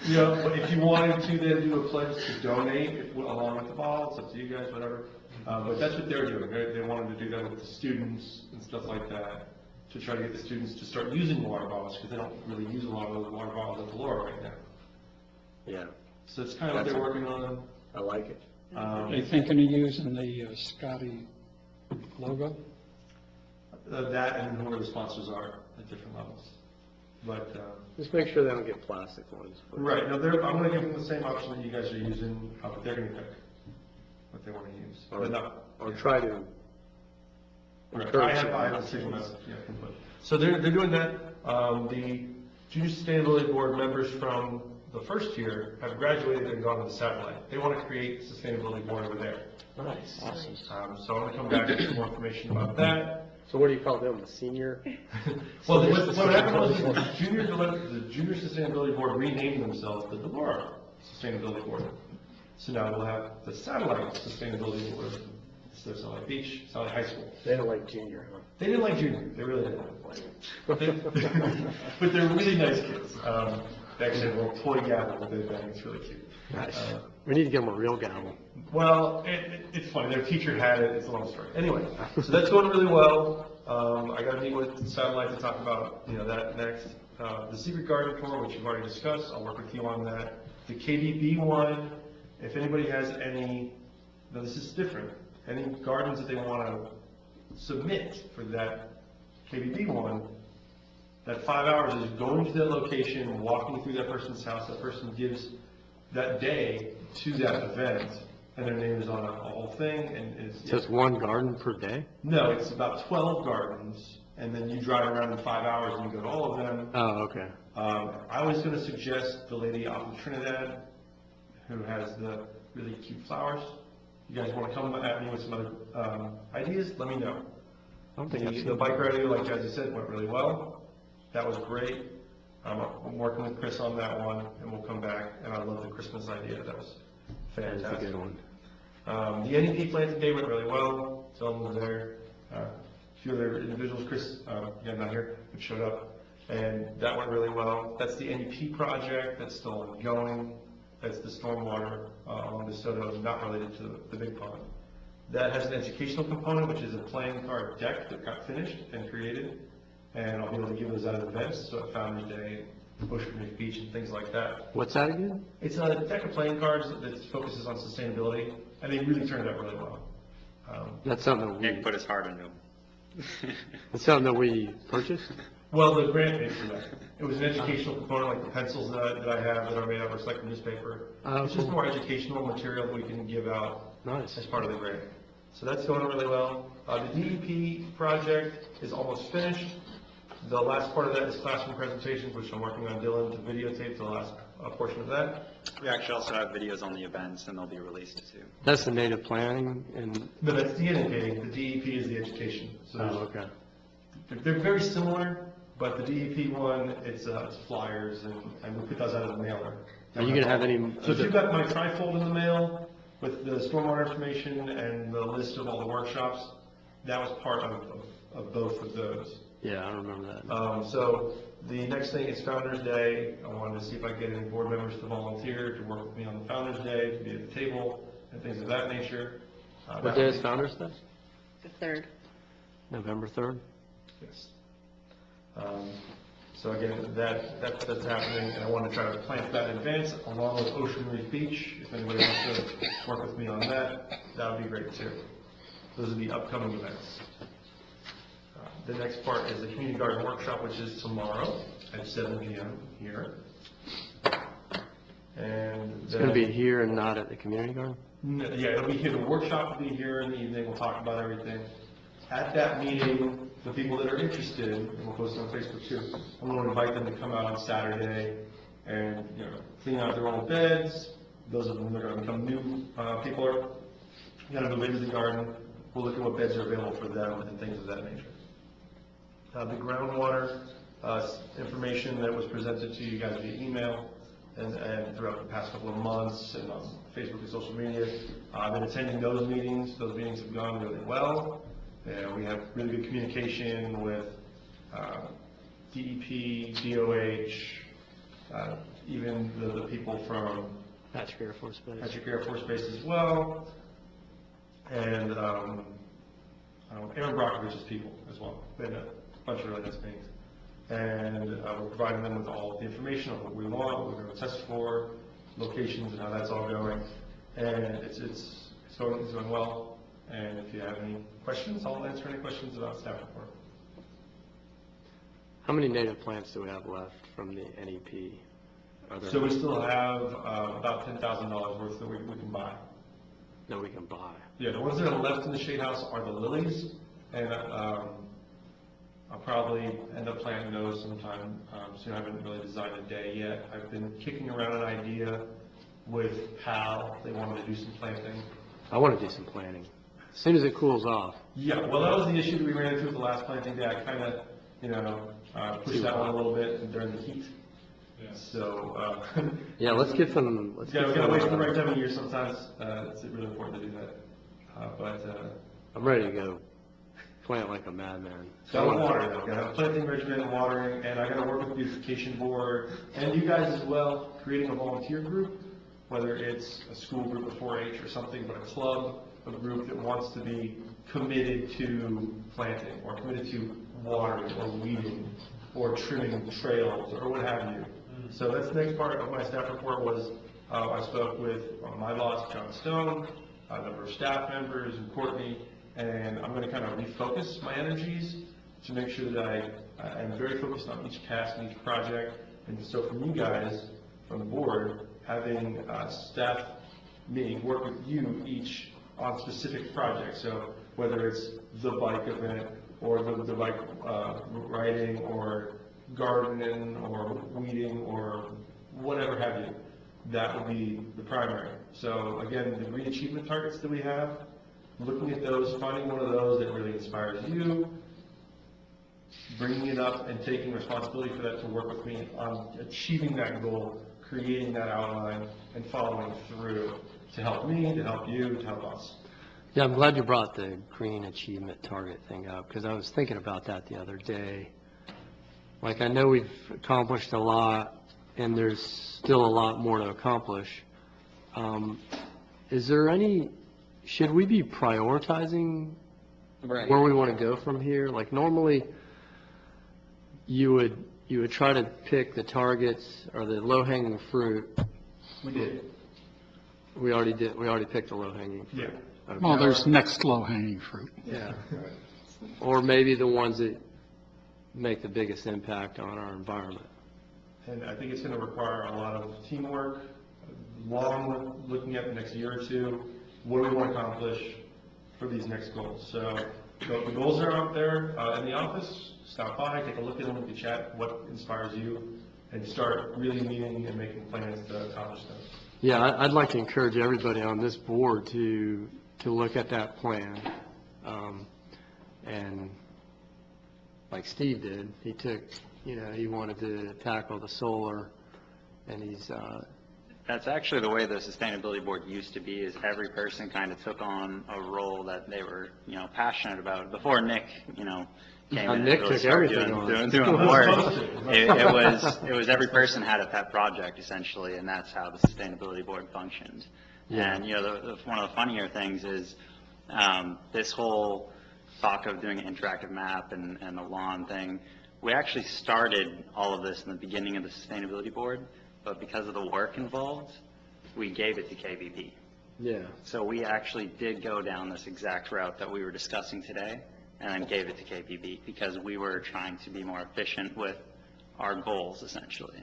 You know, but if you wanted to then do a pledge to donate along with the bottle, it's up to you guys, whatever. But that's what they're doing. They wanted to do that with the students and stuff like that to try to get the students to start using water bottles because they don't really use a lot of those water bottles at Delora right now. Yeah. So it's kind of what they're working on. I like it. Are they thinking of using the Scotty logo? That and whoever the sponsors are at different levels. But Just make sure they don't get plastic ones. right, no, I'm going to give them the same option that you guys are using, but they're going to pick what they want to use. But no, Or try to right. encourage I have a single message, input. So they're doing that. The Junior Sustainability Board members from the first year have graduated and gone to the satellite. They want to create a sustainability board over there. Nice. Awesome. So I'm going to come back with some more information about that. So what do you call them, a senior? Well, what happened was the Junior Sustainability Board renamed themselves the Delora Sustainability Board. So now we'll have the Satellite Sustainability Board instead of Satellite Beach, Satellite High School. They don't like junior, huh? They didn't like junior, they really didn't. But they're really nice kids. They actually have a little toy gavel that they bang, it's really cute. Nice. We need to give them a real gavel. Well, it's funny, their teacher had it, it's a long story. Anyway, so that's going really well. I got to meet with Satellite to talk about, that next. The Secret Garden Tour, which you've already discussed, I'll work with you on that. The KBB one, if anybody has any, now this is different, any gardens that they want to submit for that KBB one, that 5 hours is going to that location, walking through that person's house, that person gives that day to that event, and their name is on a whole thing, and it's... Just one garden per day? No, it's about 12 gardens, and then you drive around in 5 hours and you go to all of them. Oh, okay. I was going to suggest the lady out in Trinidad, who has the really cute flowers. You guys want to come at me with some other ideas, let me know. I don't think I've seen The bike ride, like Jazzy said, went really well. That was great. I'm working with Chris on that one, and we'll come back. And I love the Christmas idea. That was fantastic. That's a good one. The NEP planting day went really well. Dylan was there. A few other individuals, Chris, again, not here, but showed up. And that went really well. That's the NEP project. That's still ongoing. That's the stormwater along DeSoto, not related to the big pond. That has an educational component, which is a playing card deck that got finished and created. And I'll be able to give those out at events, so at Founders Day, Bushwick Beach, and things like that. What's that again? It's a deck of playing cards that focuses on sustainability, and they really turned out really well. That's something that Nick we, put his heart into them. that's something that we purchased? Well, the grant paid for that. It was an educational component, like the pencils that I have that are made out of recycled newspaper. It's just cool. more educational material that we can give out Nice. as part of the grant. So that's going really well. The DEP project is almost finished. The last part of that is classroom presentations, which I'm working on Dylan to videotape the last portion of that. We actually also have videos on the events, and they'll be released too. That's the native planning and, No, that's the NEP. The DEP is the education. So okay. they're very similar, but the DEP one, it's flyers, and we put those out of the mailer. Are you going to have any? So if you've got my trifold in the mail with the stormwater information and the list of all the workshops, that was part of both of those. Yeah, I remember that. So the next thing is Founder's Day. I wanted to see if I could get any board members to volunteer to work with me on the Founder's Day, to be at the table and things of that nature. What that day would is be- Founder's Day? The 3rd. November 3rd? Yes. So again, that's happening, and I want to try to plan that in advance, along with Ocean Reef Beach. If anybody wants to work with me on that, that would be great too. Those are the upcoming events. The next part is the Community Garden Workshop, which is tomorrow at 7 p.m. here. And It's going to be here and not at the community garden? Yeah, it'll be here. The workshop will be here in the evening. We'll talk about everything. At that meeting, the people that are interested, and we'll post it on Facebook too, I'm going to invite them to come out on Saturday and, clean out their old beds. Those of them that are going to become new people are going to move into the garden. We'll look at what beds are available for them and things of that nature. The groundwater information that was presented to you guys via email and throughout the past couple of months and on Facebook and social media. I've been attending those meetings. Those meetings have gone really well. We have really good communication with DEP, DOH, even the people from Patrick Air Force Base. Patrick Air Force Base as well, and Aaron Brockovich's people as well. We had a bunch of really nice meetings. And we're providing them with all the information on what we want, what we're going to test for, locations, and how that's all going. And it's going well. And if you have any questions, I'll answer any questions about staff report. How many native plants do we have left from the NEP? Are there So we still have about $10,000 worth that we can buy. that we can buy? Yeah, the ones that are left in the shade house are the lilies, and I'll probably end up planting those sometime soon. I haven't really designed a day yet. I've been kicking around an idea with PAL. They wanted to do some planting. I want to do some planting. As soon as it cools off. Yeah, well, that was the issue that we ran into with the last planting day. I kind of, pushed that one a little bit during the heat. So, Yeah, let's get some, we gotta wait for the right time of year sometimes. It's really important to do that. I'm ready to go plant like a madman. So I want water though. Gotta have a planting regimen and watering, and I gotta work with the beautification board and you guys as well, creating a volunteer group, whether it's a school group, a 4-H or something, but a club, a group that wants to be committed to planting or committed to watering or weeding or trimming trails or what have you. So that's the next part of my staff report was I spoke with my boss, John Stone, a number of staff members and Courtney, and I'm going to kind of refocus my energies to make sure that I am very focused on each task and each project. And so from you guys, from the board, having staff meeting, work with you each on specific projects. So whether it's the bike event or the bike riding or gardening or weeding or whatever have you, that would be the primary. So again, the green achievement targets that we have, looking at those, finding one of those that really inspires you, bringing it up and taking responsibility for that to work with me on achieving that goal, creating that outline, and following through to help me, to help you, to help us. Yeah, I'm glad you brought the green achievement target thing up, because I was thinking about that the other day. Like, I know we've accomplished a lot, and there's still a lot more to accomplish. Is there should we be prioritizing where we want to go from here? Like, normally, you would try to pick the targets or the low-hanging fruit. We did. We already picked the low-hanging fruit. Yeah. Okay. Well, there's next low-hanging fruit. Yeah. Or maybe the ones that make the biggest impact on our environment. And I think it's going to require a lot of teamwork, looking at the next year or two, what do we want to accomplish for these next goals. So the goals are out there in the office. Stop by, take a look at them, we can chat what inspires you, and start really meeting and making plans to accomplish them. Yeah, I'd like to encourage everybody on this board to look at that plan. And like Steve did, he took, he wanted to tackle the solar, and he's That's actually the way the sustainability board used to be, is every person kind of took on a role that they were, passionate about. Before Nick, came And in Nick and really took started everything on. doing work. It was every person had a pet project essentially, and that's how the sustainability board functioned. Yeah. And, one of the funnier things is, this whole talk of doing an interactive map and the lawn thing, we actually started all of this in the beginning of the sustainability board, but because of the work involved, we gave it to KBP. Yeah. So we actually did go down this exact route that we were discussing today, and then gave it to KBP because we were trying to be more efficient with our goals, essentially.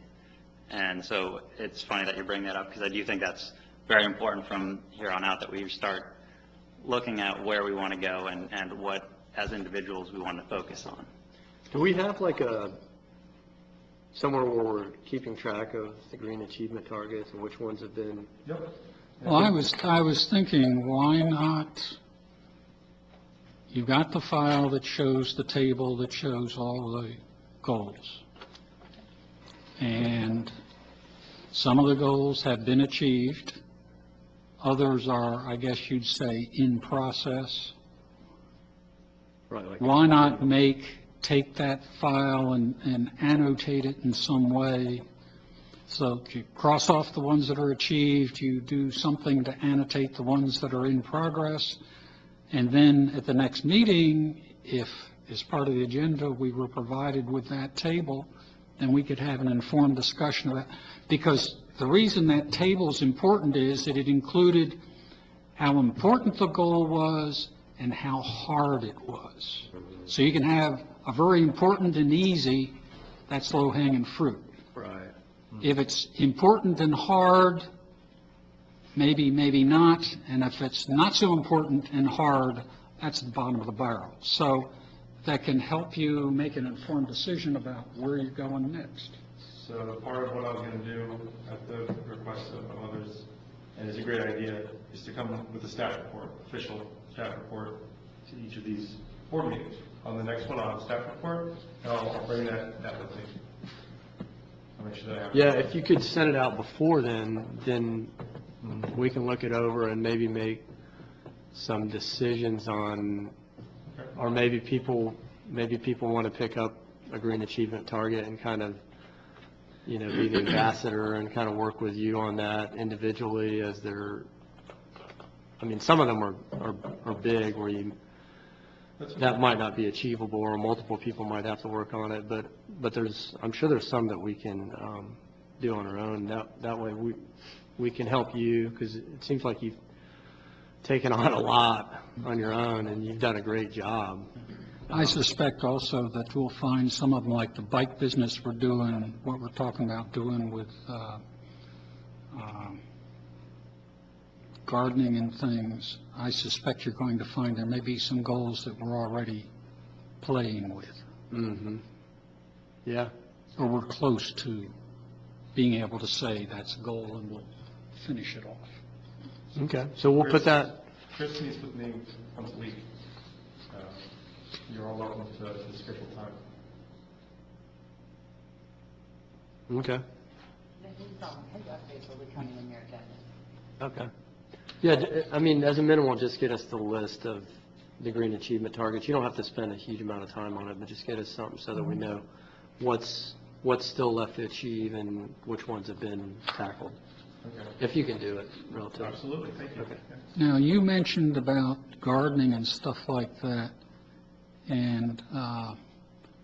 And so it's funny that you bring that up, because I do think that's very important from here on out, that we start looking at where we want to go and what, as individuals, we want to focus on. Do we have like somewhere where we're keeping track of the green achievement targets and which ones have been? Yep. Well, I was thinking, why not, you got the file that shows the table that shows all the goals. And some of the goals have been achieved. Others are, I guess you'd say, in process. Right. Like Why not take that file and annotate it in some way? So you cross off the ones that are achieved, you do something to annotate the ones that are in progress, and then at the next meeting, if as part of the agenda we were provided with that table, then we could have an informed discussion of that. Because the reason that table is important is that it included how important the goal was and how hard it was. So you can have a very important and easy, that's low-hanging fruit. Right. If it's important and hard, maybe, maybe not. And if it's not so important and hard, that's the bottom of the barrel. So that can help you make an informed decision about where you're going next. So part of what I was going to do at the request of others, and it's a great idea, is to come with a staff report, official staff report, to each of these board meetings. On the next one, I'll have a staff report, and I'll bring that with me. I'll make sure that I have. Yeah, if you could send it out before then we can look it over and maybe make some decisions on, or maybe people want to pick up a green achievement target and kind of, be the ambassador and kind of work with you on that individually as they're, some of them are big where that might not be achievable, or multiple people might have to work on it, but I'm sure there's some that we can do on our own. That way we can help you, because it seems like you've taken on a lot on your own and you've done a great job. I suspect also that we'll find some of them, like the bike business we're doing, what we're talking about doing with gardening and things. I suspect you're going to find there may be some goals that we're already playing with. Mm-hmm. Yeah. Or we're close to being able to say that's a goal, and we'll finish it off. Okay, so we'll put that. Chris meets with me once a week. You're all welcome to schedule time. Okay. His updates will be coming in your agenda. Okay. Yeah, as a minimum, just get us the list of the green achievement targets. You don't have to spend a huge amount of time on it, but just get us something so that we know what's still left to achieve and which ones have been tackled. Okay. If you can do it relatively. Absolutely, thank you. Okay. Now, you mentioned about gardening and stuff like that, and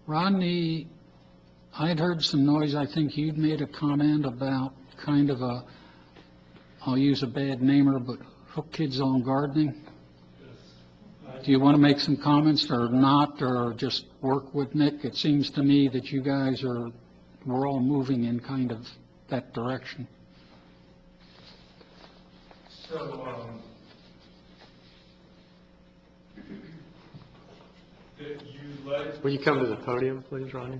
Rodney, I'd heard some noise. I think you'd made a comment about kind of I'll use a bad namer, but hook kids on gardening. Do you want to make some comments or not, or just work with Nick? It seems to me that you guys we're all moving in kind of that direction. So, Will you come to the podium, please, Ronnie?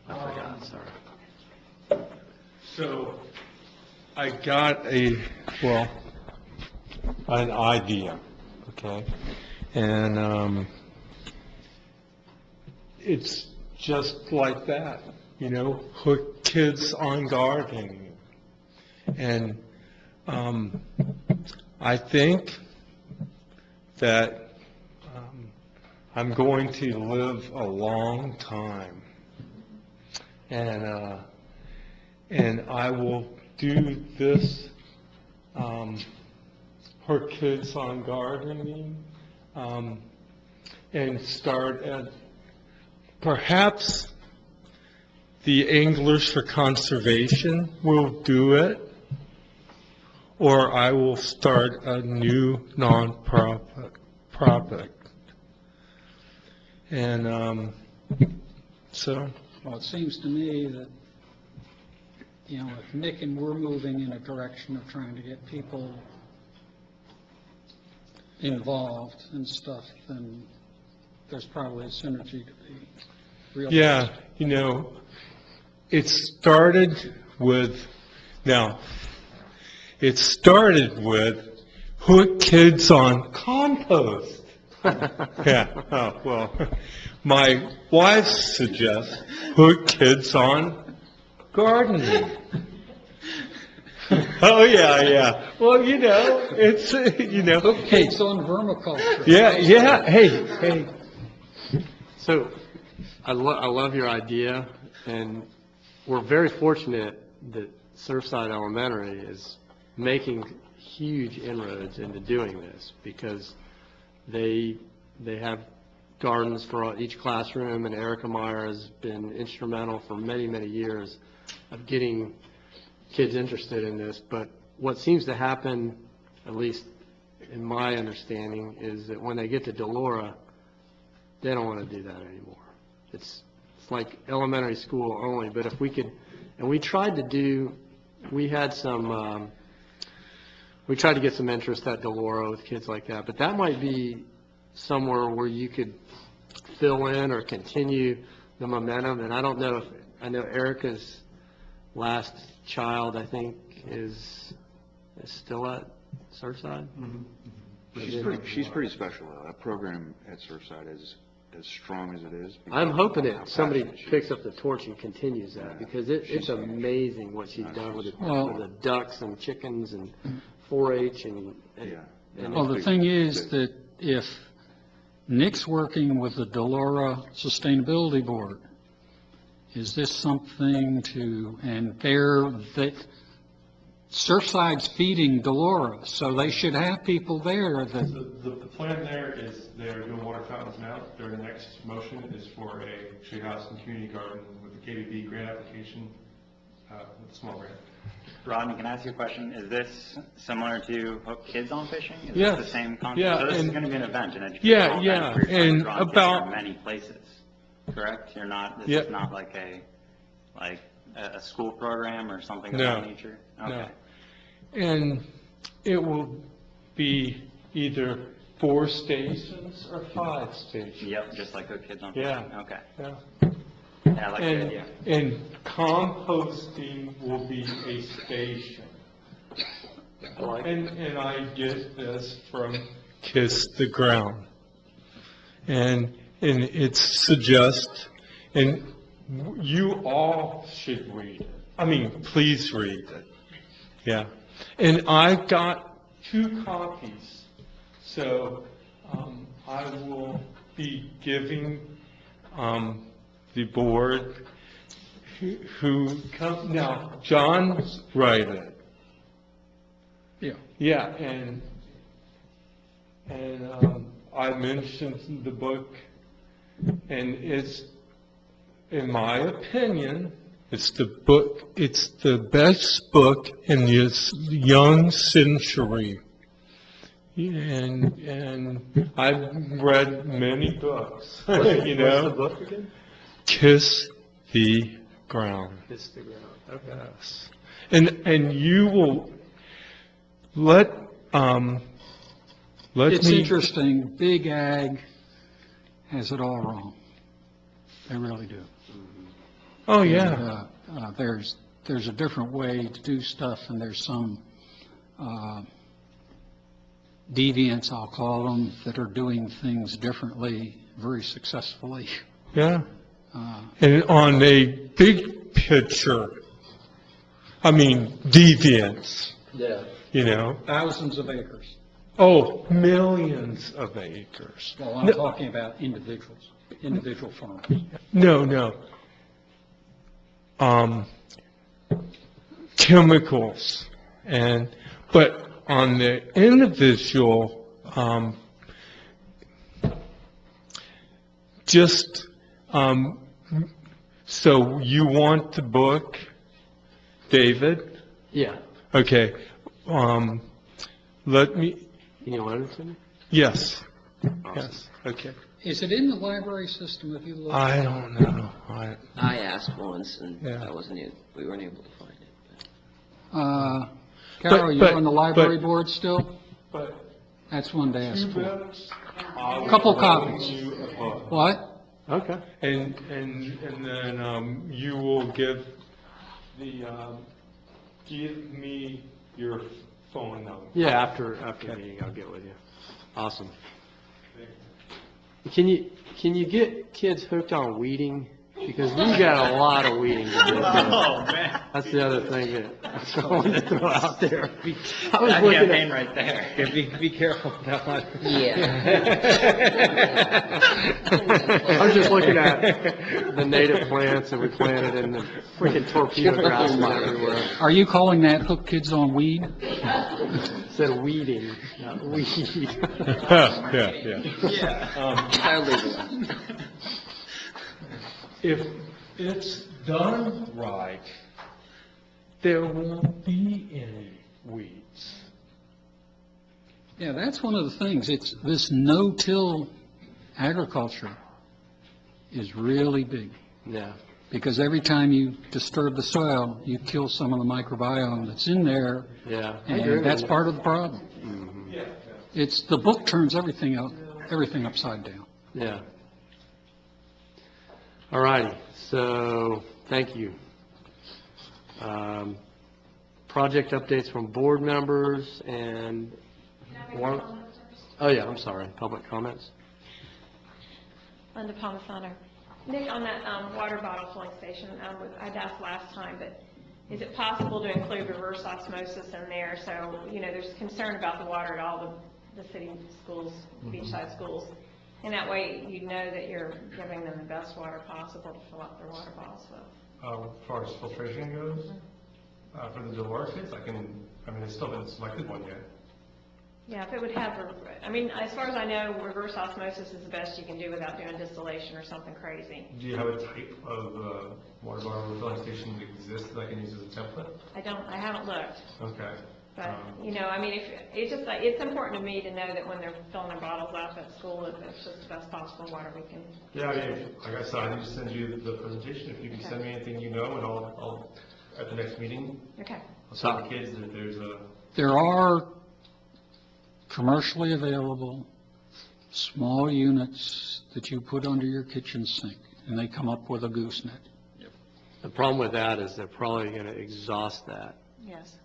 I forgot, sorry. So I got an idea, okay? And it's just like that, hook kids on gardening. And I think that I'm going to live a long time. And I will do this for Kids on Gardening, and start at perhaps the Anglers for Conservation will do it, or I will start a new nonprofit. And so, Well, it seems to me that, if Nick and we're moving in a direction of trying to get people involved and stuff, then there's probably a synergy to be realized. yeah, it started with put kids on compost. Yeah, oh, well, my wife suggests put kids on gardening. Oh, yeah. Well, it's, Kids on vermiculture. yeah, hey. So, I love your idea, and we're very fortunate that Surfside Elementary is making huge inroads into doing this, because they have gardens for each classroom, and Erica Meyer has been instrumental for many, many years of getting kids interested in this. But what seems to happen, at least in my understanding, is that when they get to Delora, they don't want to do that anymore. It's like elementary school only. But if we could, and we tried to get some interest at Delora with kids like that, but that might be somewhere where you could fill in or continue the momentum. And I don't know I know Erica's last child, I think, is still at Surfside. She's pretty special, though. That program at Surfside is as strong as it is. I'm hoping how that somebody passionate she picks is. up the torch and continues that, because it's amazing what she's done with the ducks and chickens and 4-H and Well, the thing is that if Nick's working with the Delora Sustainability Board, is this something Surfside's feeding Delora, so they should have people there that, The plan there is they're doing water fountains now. Their next motion is for a treehouse and community garden with the KBB grant application, with a small grant. Rodney, can I ask you a question? Is this similar to Hook Kids on Fishing? Is Yes. this the same concept? Yeah, So this is and- going to be an event, an Yeah, educational yeah, event where you're trying to and draw kids about- from many places, correct? This Yeah. is not like a school program or something of No, that nature? no. Okay. And it will be either 4 stations or 5 stations. Yep, just like Hook Kids on Yeah. Fishing? Okay. Yeah. Yeah, I like the And, idea. and composting will be a station. And I get this from Kiss the Ground. And it suggests, and you all should read it. I mean, please read it. Yeah. And I've got 2 copies, so I will be giving the board who come, now, John's write it. yeah. Yeah, and I mentioned the book, and it's, in my opinion, it's the best book in this young century. And I've read many books, What's the book again? Kiss the Ground. Kiss the Ground. Okay. Yes. And you will let It's me. interesting, Big Ag has it all wrong. They really do. Oh, yeah. And, there's a different way to do stuff, and there's some deviants, I'll call them, that are doing things differently very successfully. Yeah. And on a big picture, I mean, deviants, Yeah. you know. Thousands of acres. Oh, millions of acres. Well, I'm talking about individual farmers. No. Chemicals but on the individual, so you want the book, David? Yeah. Okay, let me, Can you loan it to me? yes, okay. Is it in the library system if you look? I don't know. I asked once, and Yeah. we weren't able to find it. Carol, you're but- on the library but- board still? But That's one to ask for. I'll Couple loan copies. you a book. What? Okay. And then, you will give me your phone number. Yeah, after the meeting, I'll get with you. Awesome. Can you get kids hooked on weeding? Because we've got a lot of weeding to do. Oh, man. That's the other thing that I wanted to throw out there. I was That looking campaign at, right there. Be careful with that one. I was just looking at the native plants that we planted and the freaking torpedo grasses everywhere. Are you calling that hook kids on weed? Instead of weeding, not weed. Yeah. If it's done right, there won't be any weeds. Yeah, that's one of the things. It's this no-till agriculture is really big. Yeah. Because every time you disturb the soil, you kill some of the microbiome that's in there, Yeah. I agree and with that's you. part of the problem. It's, the book turns everything upside down. Yeah. All righty, so, thank you. Project updates from board members and one, oh yeah, I'm sorry, public comments? Linda Palmisano. Nick, on that water bottle filling station, I'd asked last time, but is it possible to include reverse osmosis in there? So, there's concern about the water at all the city schools, beachside schools. And that way, you know that you're giving them the best water possible to fill up their water bottles with. As far as filtration goes, for the Dolores kids, I still haven't selected one yet. Yeah, if it would have, as far as I know, reverse osmosis is the best you can do without doing distillation or something crazy. Do you have a type of water bottle refilling station that exists that I can use as a template? I haven't looked. Okay. But, it's important to me to know that when they're filling their bottles up at school, that it's just the best possible water we can. Yeah, like I said, I need to send you the presentation. If you can send me anything and I'll, at the next meeting, Okay. I'll tell the kids that there's a... There are commercially available small units that you put under your kitchen sink, and they come up with a gooseneck. The problem with that is they're probably going to exhaust that. Yes.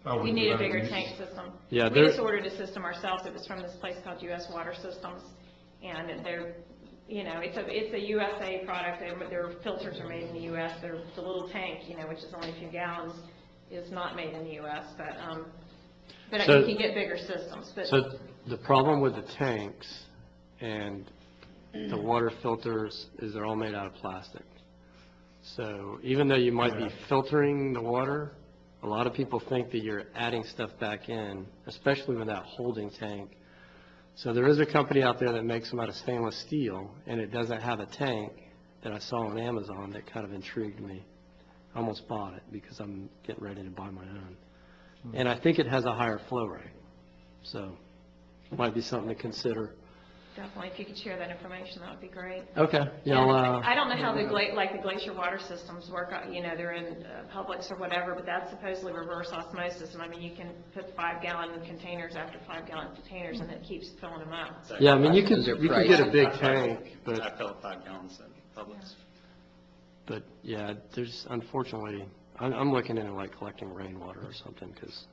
Oh, We need a bigger tank system. Yeah, We there- just ordered a system ourselves. It was from this place called U.S. Water Systems, and they're, it's a USA product. Their filters are made in the U.S. The little tank, which is only a few gallons, is not made in the U.S., but So- you can get bigger systems. But So the problem with the tanks and the water filters is they're all made out of plastic. So even though you might be filtering the water, a lot of people think that you're adding stuff back in, especially with that holding tank. So there is a company out there that makes them out of stainless steel, and it doesn't have a tank that I saw on Amazon that kind of intrigued me. I almost bought it because I'm getting ready to buy my own. And I think it has a higher flow rate. So might be something to consider. definitely, if you could share that information, that would be great. Okay. Yeah, And I don't know how the glacier water systems work, they're in Publix or whatever, but that's supposedly reverse osmosis, and you can put 5-gallon containers after 5-gallon containers, and it keeps filling them up. Yeah, you could get a big I tank, but fill up 5 gallons at Publix. but yeah, there's unfortunately, I'm looking into like collecting rainwater or something because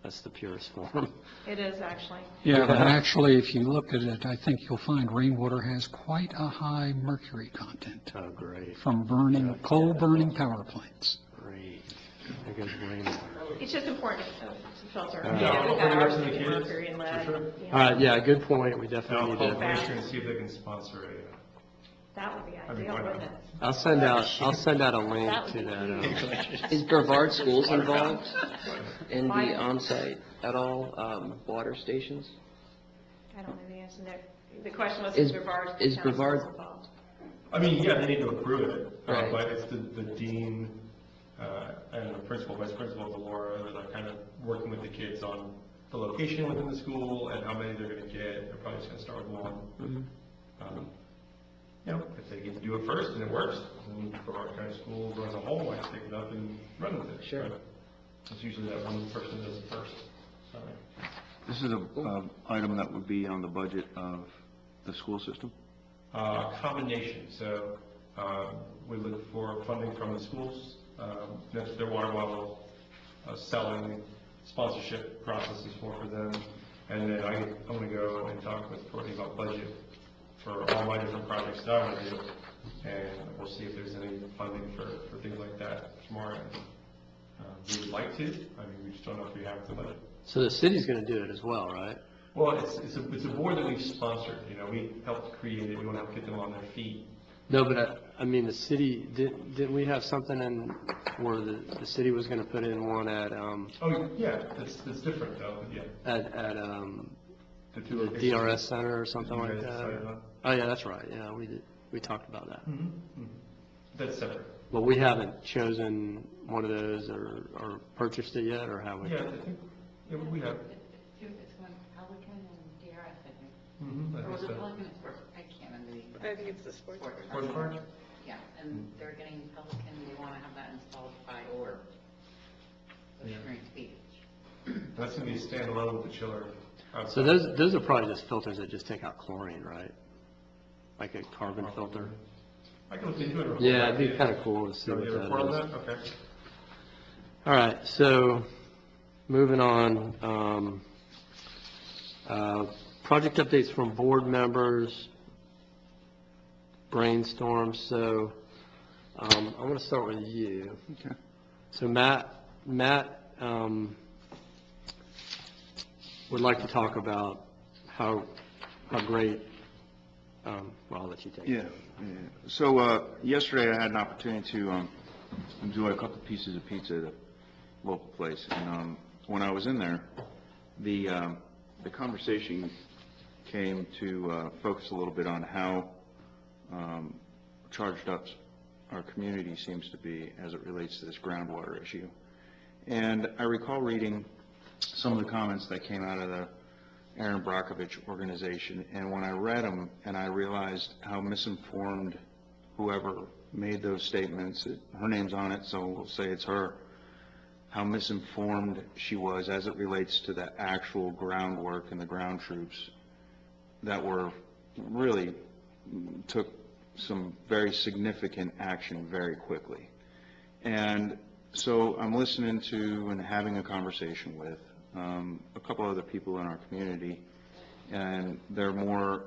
that's the purest form. It is, actually. Yeah, but actually, if you look at it, I think you'll find rainwater has quite a high mercury content Oh, great. from coal burning power plants. Great. There goes rain. It's just important to filter. Yeah, You know, I'll we've bring got it up to the arsenic and kids, mercury and for lead. sure. you know. All right, yeah, good point. We And I'll definitely call need to. Glacier and see if they can sponsor That would be I mean, ideal, why not? wouldn't it? I'll send out a link That would to be that. Is Brevard Schools involved in the Why? on-site at all, water stations? I don't know the answer there. The question was, Is- is Brevard is County Brevard- Schools involved? I mean, yeah, they need to approve it, Right. but it's the dean, and the principal, vice principal of the Laura, that are kind of working with the kids on the location within the school and how many they're gonna get. They're probably just gonna start with one. You know, if they get to do it first and it works, then Brevard County Schools as a whole might pick it up and run with it. Sure. But it's usually that one person does it first. So, This is a item that would be on the budget of the school system? combination, so, we look for funding from the schools, that's their water bottle, selling sponsorship processes for them. And then I'm gonna go and talk with Courtney about budget for all my different projects that I wanna do. And we'll see if there's any funding for things like that tomorrow. We would like to, I mean, we just don't know if we have the budget. So the city's going to do it as well, right? Well, it's a board that we've sponsored, you know, we helped create it, we wanna help get them on their feet. No, but I mean, the city, didn't we have something in where the city was going to put in one at, Oh, yeah, it's different though, but yeah. at The two the locations. DRS Center or something You like guys that? decided on? Oh, yeah, that's right, yeah, we talked about that. That's separate. But we haven't chosen one of those or purchased it yet, or have we? Yeah, I think, yeah, we have. It's going Pelican and DRS, I think. I Or think was it so. Pelican and Sports? I can't remember the. I think it's the sports park. Sports park? Yeah, and they're getting Pelican, they want to have that installed by or. Yeah. Spring Speed. That's gonna be a standalone with the chiller outside. So those are probably just filters that just take out chlorine, right? Like a carbon filter? I can look into it. real Yeah, quick. it'd be kind of cool to see So what you that report on is. that? Okay. All right, so moving on, project updates from board members, brainstorm. So I want to start with you. Okay. So Matt would like to talk about how great, well, I'll let you take it. Yeah. So yesterday I had an opportunity to enjoy a couple pieces of pizza at a local place. And when I was in there, the conversation came to focus a little bit on how charged up our community seems to be as it relates to this groundwater issue. And I recall reading some of the comments that came out of the Aaron Brockovich organization, and when I read them and I realized how misinformed whoever made those statements, her name's on it, so we'll say it's her, how misinformed she was as it relates to the actual groundwork and the ground troops that were really took some very significant action very quickly. And so I'm listening to and having a conversation with a couple other people in our community, and they're more,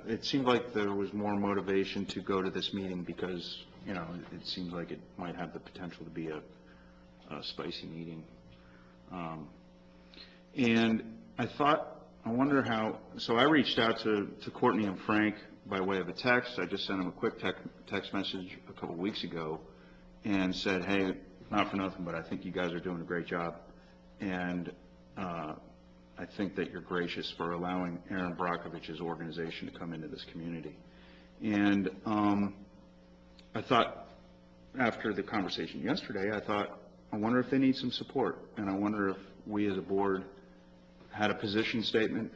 it seemed like there was more motivation to go to this meeting because, you know, it seems like it might have the potential to be a spicy meeting. And I thought, I wonder how, so I reached out to Courtney and Frank by way of a text. I just sent them a quick text message a couple weeks ago and said, hey, not for nothing, but I think you guys are doing a great job. And I think that you're gracious for allowing Aaron Brockovich's organization to come into this community. And I thought, after the conversation yesterday, I thought, I wonder if they need some support. And I wonder if we as a board had a position statement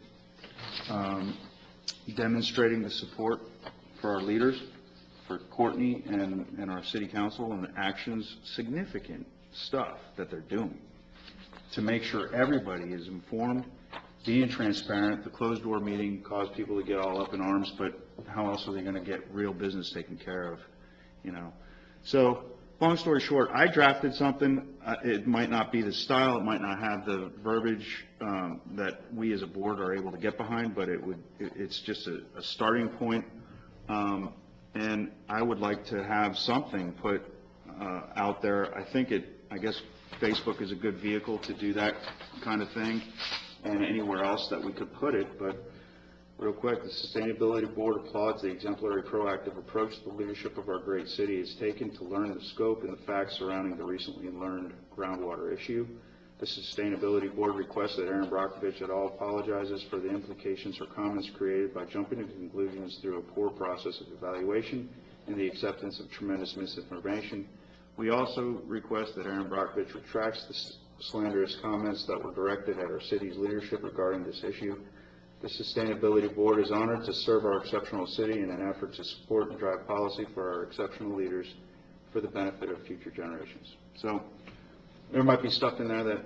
demonstrating the support for our leaders, for Courtney and our city council, and the actions, significant stuff that they're doing to make sure everybody is informed, being transparent. The closed door meeting caused people to get all up in arms, but how else are they going to get real business taken care of, you know? So long story short, I drafted something. It might not be the style, it might not have the verbiage that we as a board are able to get behind, but it's just a starting point. And I would like to have something put out there. I guess Facebook is a good vehicle to do that kind of thing, and anywhere else that we could put it, but real quick, the Sustainability Board applauds the exemplary proactive approach the leadership of our great city has taken to learn the scope and the facts surrounding the recently learned groundwater issue. The Sustainability Board requests that Aaron Brockovich et al. Apologizes for the implications or comments created by jumping to conclusions through a poor process of evaluation and the acceptance of tremendous misinformation. We also request that Aaron Brockovich retracts the slanderous comments that were directed at our city's leadership regarding this issue. The Sustainability Board is honored to serve our exceptional city in an effort to support and drive policy for our exceptional leaders for the benefit of future generations. So there might be stuff in there that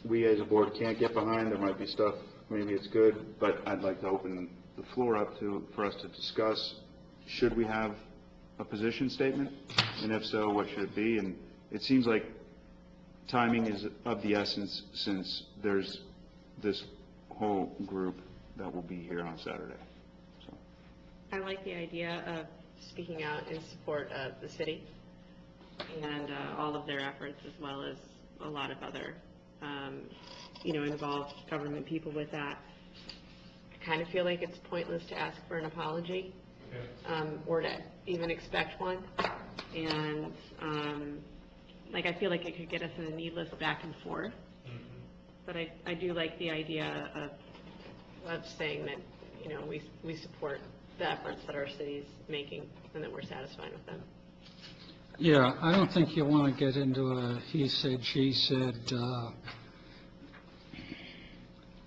we as a board can't get behind. There might be stuff, maybe it's good, but I'd like to open the floor up for us to discuss. Should we have a position statement? And if so, what should it be? And it seems like timing is of the essence since there's this whole group that will be here on Saturday. So I like the idea of speaking out in support of the city and all of their efforts, as well as a lot of other, involved government people with that. I kind of feel like it's pointless to ask for an apology or to even expect one. And, I feel like it could get us in a needless back and forth. But I do like the idea of saying that, we support the efforts that our city's making and that we're satisfied with them. Yeah, I don't think you want to get into a he said, she said.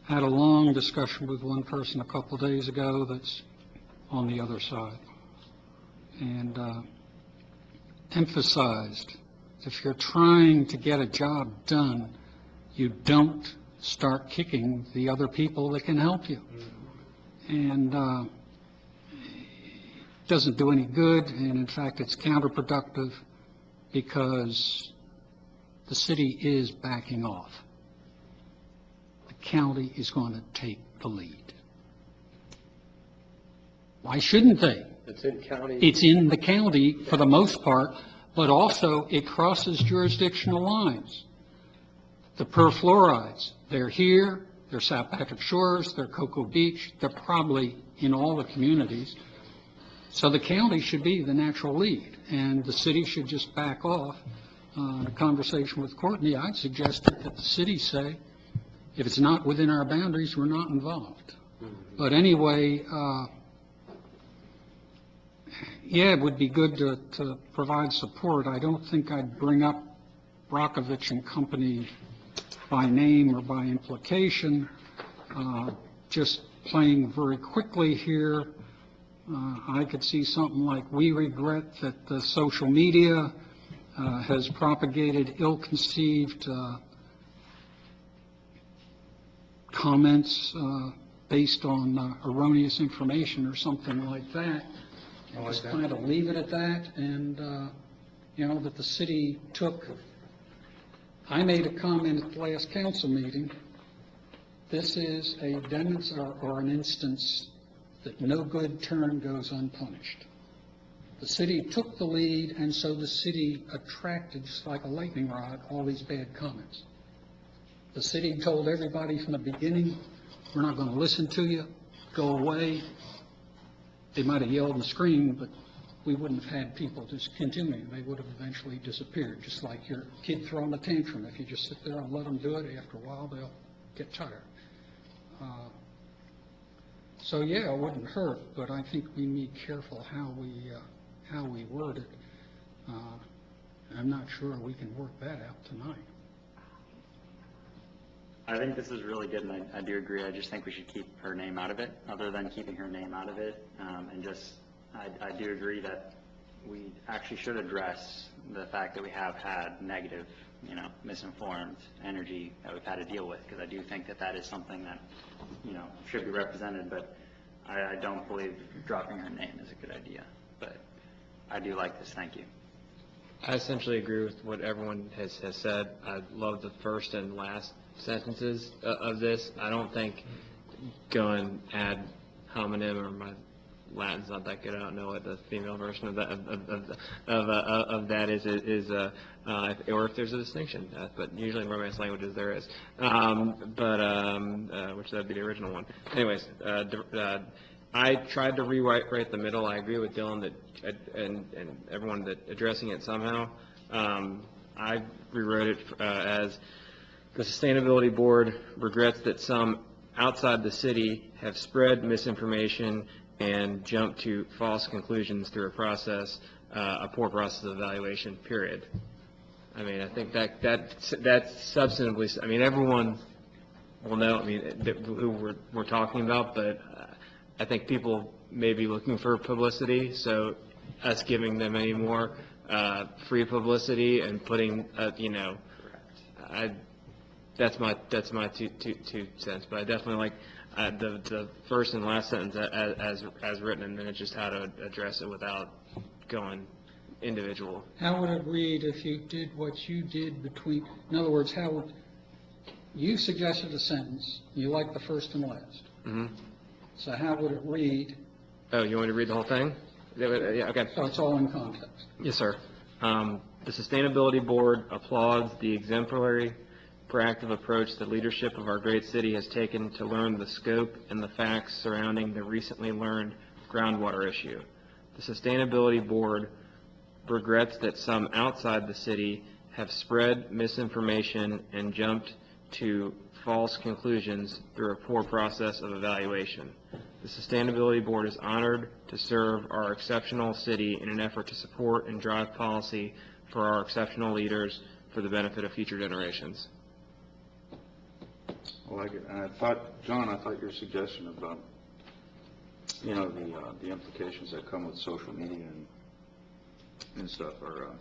Had a long discussion with one person a couple of days ago that's on the other side, and emphasized if you're trying to get a job done, you don't start kicking the other people that can help you. And it doesn't do any good, and in fact it's counterproductive because the city is backing off. The county is going to take the lead. Why shouldn't they? It's in county. It's in the county for the most part, but also it crosses jurisdictional lines. The perfluorides, they're here, they're South Patrick Shores, they're Cocoa Beach, they're probably in all the communities. So the county should be the natural lead, and the city should just back off. In a conversation with Courtney, I'd suggested that the city say, if it's not within our boundaries, we're not involved. But anyway, yeah, it would be good to provide support. I don't think I'd bring up Brockovich and Company by name or by implication. Just playing very quickly here, I could see something like, we regret that the social media has propagated ill-conceived comments based on erroneous information or something like that. Just kind of leave it at that, and that the city took. I made a comment at the last council meeting. This is a an instance that no good turn goes unpunished. The city took the lead, and so the city attracted, just like a lightning rod, all these bad comments. The city told everybody from the beginning, we're not going to listen to you, go away. They might have yelled and screamed, but we wouldn't have had people just continuing. They would have eventually disappeared, just like your kid throwing a tantrum. If you just sit there and let them do it, after a while they'll get tired. So yeah, it wouldn't hurt, but I think we need careful how we word it. I'm not sure we can work that out tonight. I think this is really good, and I do agree. I just think we should keep her name out of it, other than keeping her name out of it. And just, I do agree that we actually should address the fact that we have had negative, misinformed energy that we've had to deal with, because I do think that that is something that, should be represented, but I don't believe dropping her name is a good idea. But I do like this. Thank you. I essentially agree with what everyone has said. I love the first and last sentences of this. I don't think going ad hominem or Latin's not that good. I don't know what the female version of that is, or if there's a distinction. But usually in Romance languages there is. Which that'd be the original one. Anyways, I tried to rewrite the middle. I agree with Dylan that and everyone that addressing it somehow. I rewrote it as the Sustainability Board regrets that some outside the city have spread misinformation and jumped to false conclusions through a poor process of evaluation, period. I mean, I think that's substantively, I mean, everyone will know, I mean, who we're talking about, but I think people may be looking for publicity, so us giving them any more free publicity and putting, that's my 2 cents, but I definitely like the first and last sentence as written, and then it's just how to address it without going individual. How would it read if you did what you did between, in other words, you suggested a sentence, you like the first and last. Mm-hmm. So how would it read? Oh, you want me to read the whole thing? Yeah, okay. So it's all in context. Yes, sir. The Sustainability Board applauds the exemplary, proactive approach the leadership of our great city has taken to learn the scope and the facts surrounding the recently learned groundwater issue. The Sustainability Board regrets that some outside the city have spread misinformation and jumped to false conclusions through a poor process of evaluation. The Sustainability Board is honored to serve our exceptional city in an effort to support and drive policy for our exceptional leaders for the benefit of future generations. I like it. And John, I thought your suggestion about, the implications that come with social media and stuff are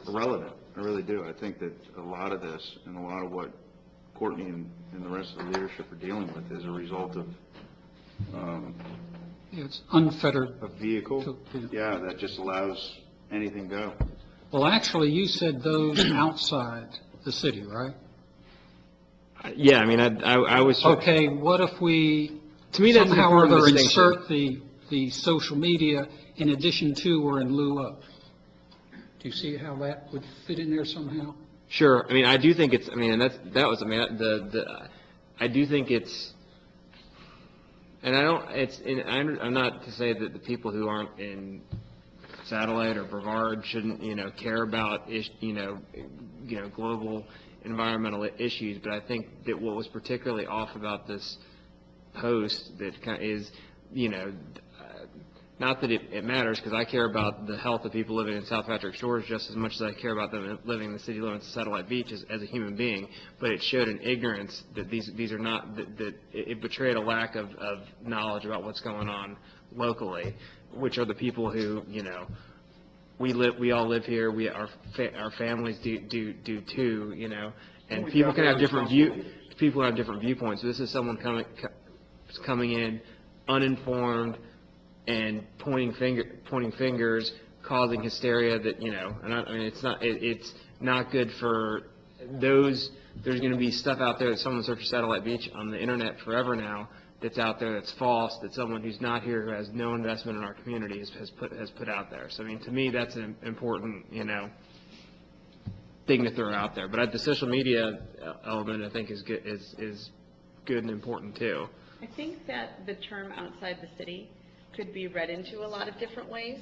relevant. I really do. I think that a lot of this and a lot of what Courtney and the rest of the leadership are dealing with is a result of It's unfettered. A vehicle, yeah, that just allows anything go. Well, actually, you said those outside the city, right? Yeah, I mean, I was... Okay, what if we to me, that's an somehow or important other distinction. insert the social media in addition to or in lieu of? Do you see how that would fit in there somehow? Sure. I mean, I do think it's, I do think it's, and I'm not to say that the people who aren't in Satellite or Brevard shouldn't, care about, global environmental issues, but I think that what was particularly off about this post that is, not that it matters, because I care about the health of people living in South Patrick Shores just as much as I care about them living in the city limits of Satellite Beach as a human being. But it showed an ignorance that these are not, that it betrayed a lack of knowledge about what's going on locally, which are the people who, we all live here, our families do too, and people can have different viewpoints. So this is someone coming in uninformed and pointing fingers, causing hysteria that, it's not good for those. There's going to be stuff out there that someone searches Satellite Beach on the internet forever now that's out there that's false, that someone who's not here, who has no investment in our community has put out there. So, to me, that's an important, thing to throw out there. But the social media element, I think, is good and important, too. I think that the term outside the city could be read into a lot of different ways,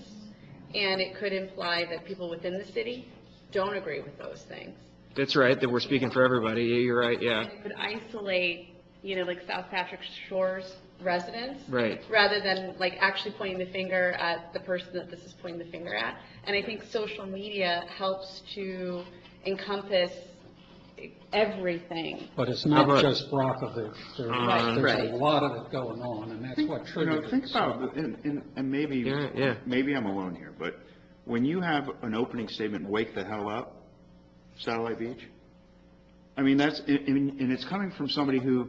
and it could imply that people within the city don't agree with those things. That's right, that we're speaking for everybody. Yeah, you're right, yeah. And it could isolate, like South Patrick Shores residents. Right. Rather than actually pointing the finger at the person that this is pointing the finger at. And I think social media helps to encompass everything. But it's not just Brockovich. There's Right. a lot of it going on, and that's what triggered it. Think about, and maybe I'm alone here, but when you have an opening statement, "Wake the hell up," Satellite Beach, and it's coming from somebody who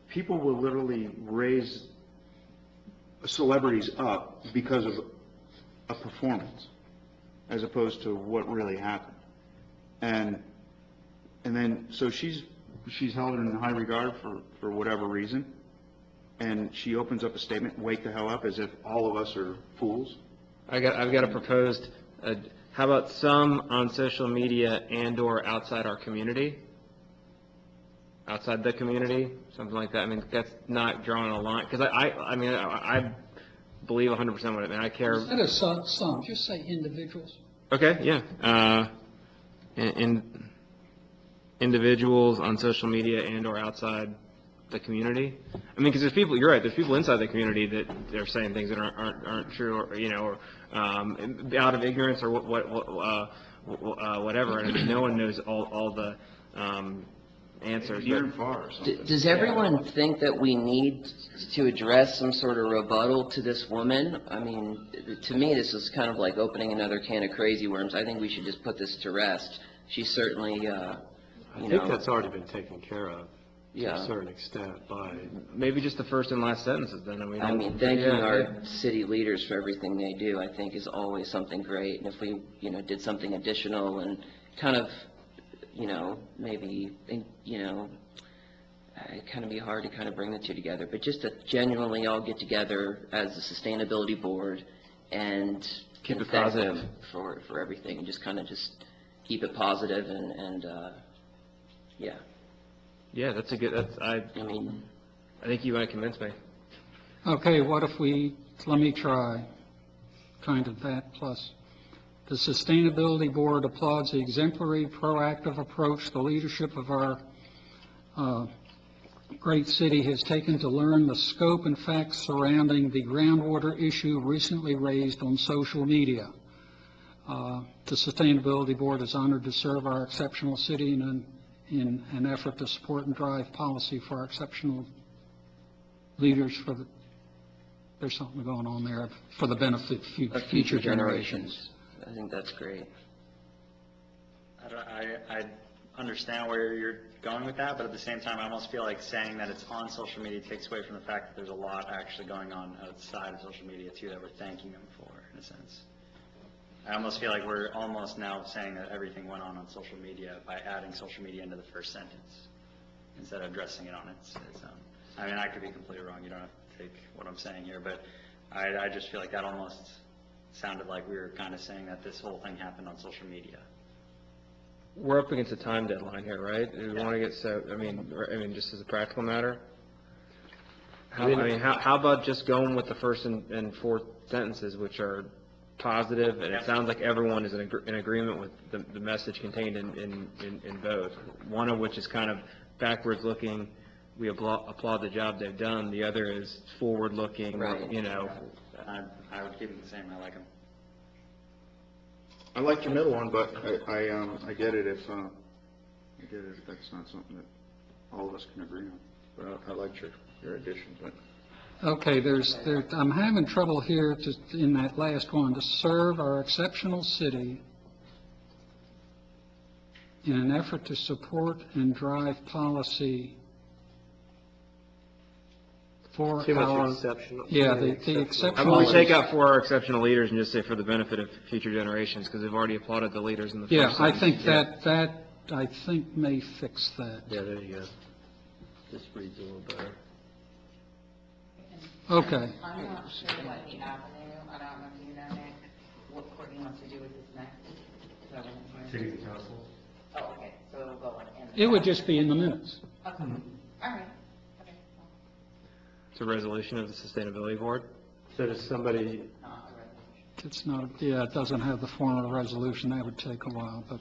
people will literally raise celebrities up because of a performance, as opposed to what really happened. And then, so she's held in high regard for whatever reason. and she opens up a statement, "Wake the hell up," as if all of us are fools. I've got a proposed, how about some on social media and/or outside our community? Outside the community, something like that. I mean, that's not drawing a line, because I believe 100% what it means. I care. Instead of some, just say individuals. Okay, yeah. Individuals on social media and/or outside the community. I mean, because there's people, you're right, there's people inside the community that they're saying things that aren't true, or, or out of ignorance or whatever. And I mean, no one knows all the answers. Near and far or something. Does everyone think that we need to address some sort of rebuttal to this woman? I mean, to me, this is kind of like opening another can of crazy worms. I think we should just put this to rest. She's certainly, I think that's already been taken care of to yeah. a certain extent by... Maybe just the first and last sentences then. I mean, thanking our city leaders for everything they do, I think, is always something great. And if we, did something additional and kind of, maybe, it kind of be hard to kind of bring the two together. But just to genuinely all get together as a sustainability board and keep it thank positive them for everything, and just kind of just keep it positive and yeah. Yeah, that's a good, I think you might convince me. Okay, what if let me try kind of that plus. The Sustainability Board applauds the exemplary, proactive approach the leadership of our great city has taken to learn the scope and facts surrounding the groundwater issue recently raised on social media. The Sustainability Board is honored to serve our exceptional city in an effort to support and drive policy for our exceptional leaders there's something going on there for the benefit of future generations. I think that's great. I understand where you're going with that, but at the same time, I almost feel like saying that it's on social media takes away from the fact that there's a lot actually going on outside of social media too that we're thanking them for, in a sense. I almost feel like we're almost now saying that everything went on social media by adding social media into the first sentence instead of addressing it on its own. I mean, I could be completely wrong. You don't have to take what I'm saying here, but I just feel like that almost sounded like we were kind of saying that this whole thing happened on social media. We're up against a time deadline here, right? We want to get I mean, just as a practical matter. How about just going with the first and fourth sentences, which are positive, and it sounds like everyone is in agreement with the message contained in both. One of which is kind of backwards looking. We applaud the job they've done. The other is forward looking. Right. I would keep it the same. I like them. I like your middle one, but I get it if that's not something that all of us can agree on. But I liked your addition, but. Okay, I'm having trouble here in that last one, to serve our exceptional city in an effort to support and drive policy for Too much our... exceptional. Yeah, the exceptional... How about we take out for our exceptional leaders and just say for the benefit of future generations, because they've already applauded the leaders in the first Yeah, I sentence. think that I think may fix that. Yeah, there you go. This reads a little better. Okay. I'm not sure what the avenue, I don't know if you know, Nick, what Courtney wants to do with this next. Is that what I'm Take hearing? it to council. Oh, okay, so it'll go in. It would just be in the minutes. Okay, all right. Okay. It's a resolution of the Sustainability Board. So does somebody, Not a resolution. It's not, yeah, it doesn't have the form of a resolution. That would take a while, but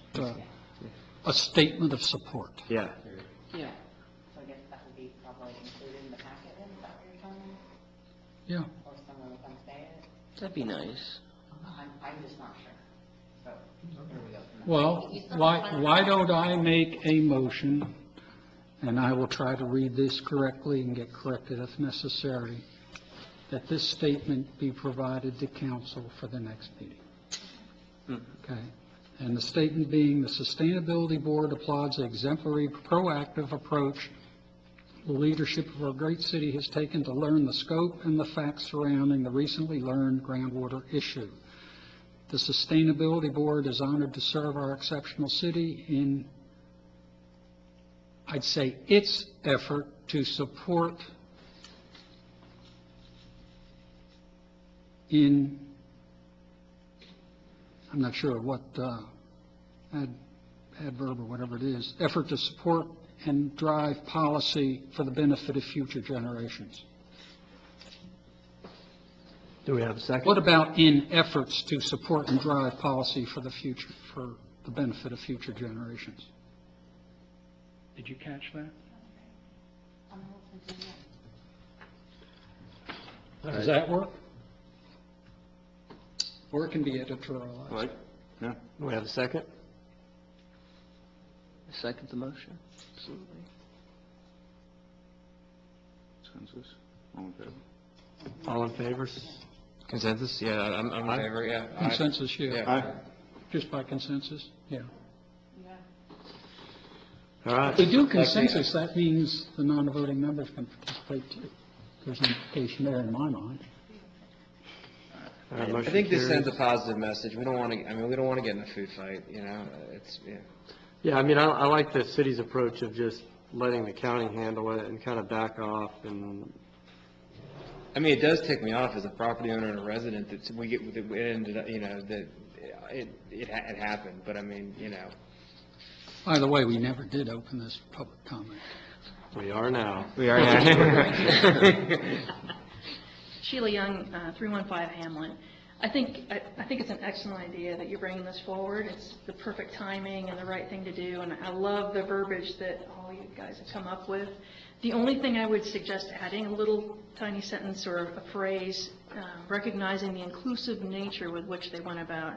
a statement of support. Yeah. Yeah. So I guess that would be probably included in the packet, then, is that what you're telling me? Yeah. Or someone will come say it? That'd be nice. I'm just not sure. So, here we go. Well, why don't I make a motion, and I will try to read this correctly and get corrected if necessary, that this statement be provided to council for the next meeting. Okay? And the statement being, the Sustainability Board applauds the exemplary, proactive approach the leadership of our great city has taken to learn the scope and the facts surrounding the recently learned groundwater issue. The Sustainability Board is honored to serve our exceptional city in, I'd say, its effort to support in, I'm not sure what adverb or whatever it is, effort to support and drive policy for the benefit of future generations. Do we have a second? What about in efforts to support and drive policy for the future, for the benefit of future generations? Did you catch that? Does that work? Or it can be editorialized. Right? Yeah. Do we have a second? Second the motion. Absolutely. Consensus? All in favor? All in favor? Consensus? Yeah, I'm in favor, yeah. Aye. Consensus, yeah. Aye. Just by consensus, yeah. All right. If we do consensus, that means the non-voting members can participate too. There's an implication there in my mind. All right, I motion think this carries. sends a positive message. We don't want to, we don't want to get in a food fight, it's, yeah. Yeah, I mean, I like the city's approach of just letting the county handle it and kind of back off and, It does tick me off as a property owner and a resident that we get, that it ended up, that it happened, but By the way, we never did open this public comment. we are now. We are now. Sheila Young, 315 Hamlin. I think it's an excellent idea that you're bringing this forward. It's the perfect timing and the right thing to do, and I love the verbiage that all you guys have come up with. The only thing I would suggest adding a little tiny sentence or a phrase, recognizing the inclusive nature with which they went about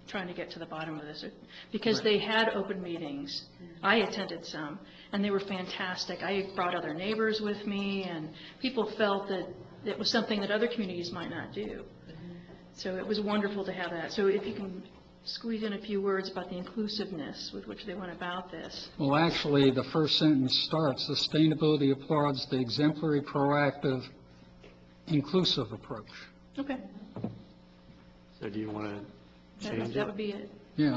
trying to get to the bottom of this, because they had open meetings. I attended some, and they were fantastic. I brought other neighbors with me, and people felt that it was something that other communities might not do. So it was wonderful to have that. So if you can squeeze in a few words about the inclusiveness with which they went about this. Well, actually, the first sentence starts, sustainability applauds the exemplary, proactive, inclusive approach. Okay. So do you want to change That it? would be it. Yeah,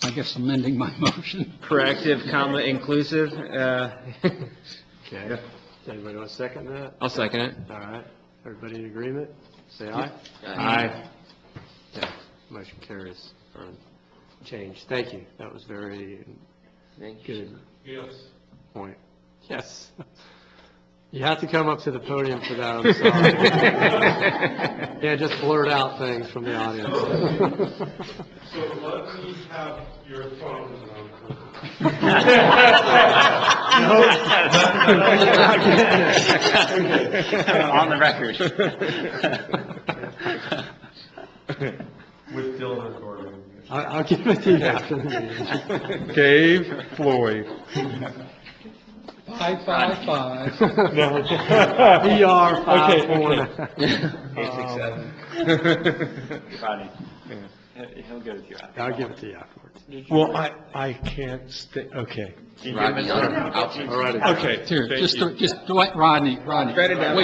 I guess amending my motion. Proactive, inclusive. Okay. Does anybody want to second that? I'll second it. All right. Everybody in agreement? Say aye. Aye. Yeah. Motion carries or change. Thank you. That was very good Yes. point. Yes. You have to come up to the podium for that. I'm sorry. Yeah, just blurt out things from the audience. So let me have your phone On the record. With Dylan recording. I'll give it to you after the meeting. Dave Floyd. 555. No. ER 549. 867. Rodney. He'll give it to you after. I'll give it to you afterwards. Well, I can't stay, okay. Rodney, All right. Okay, Here, thank just, you. just, Rodney. Write it down.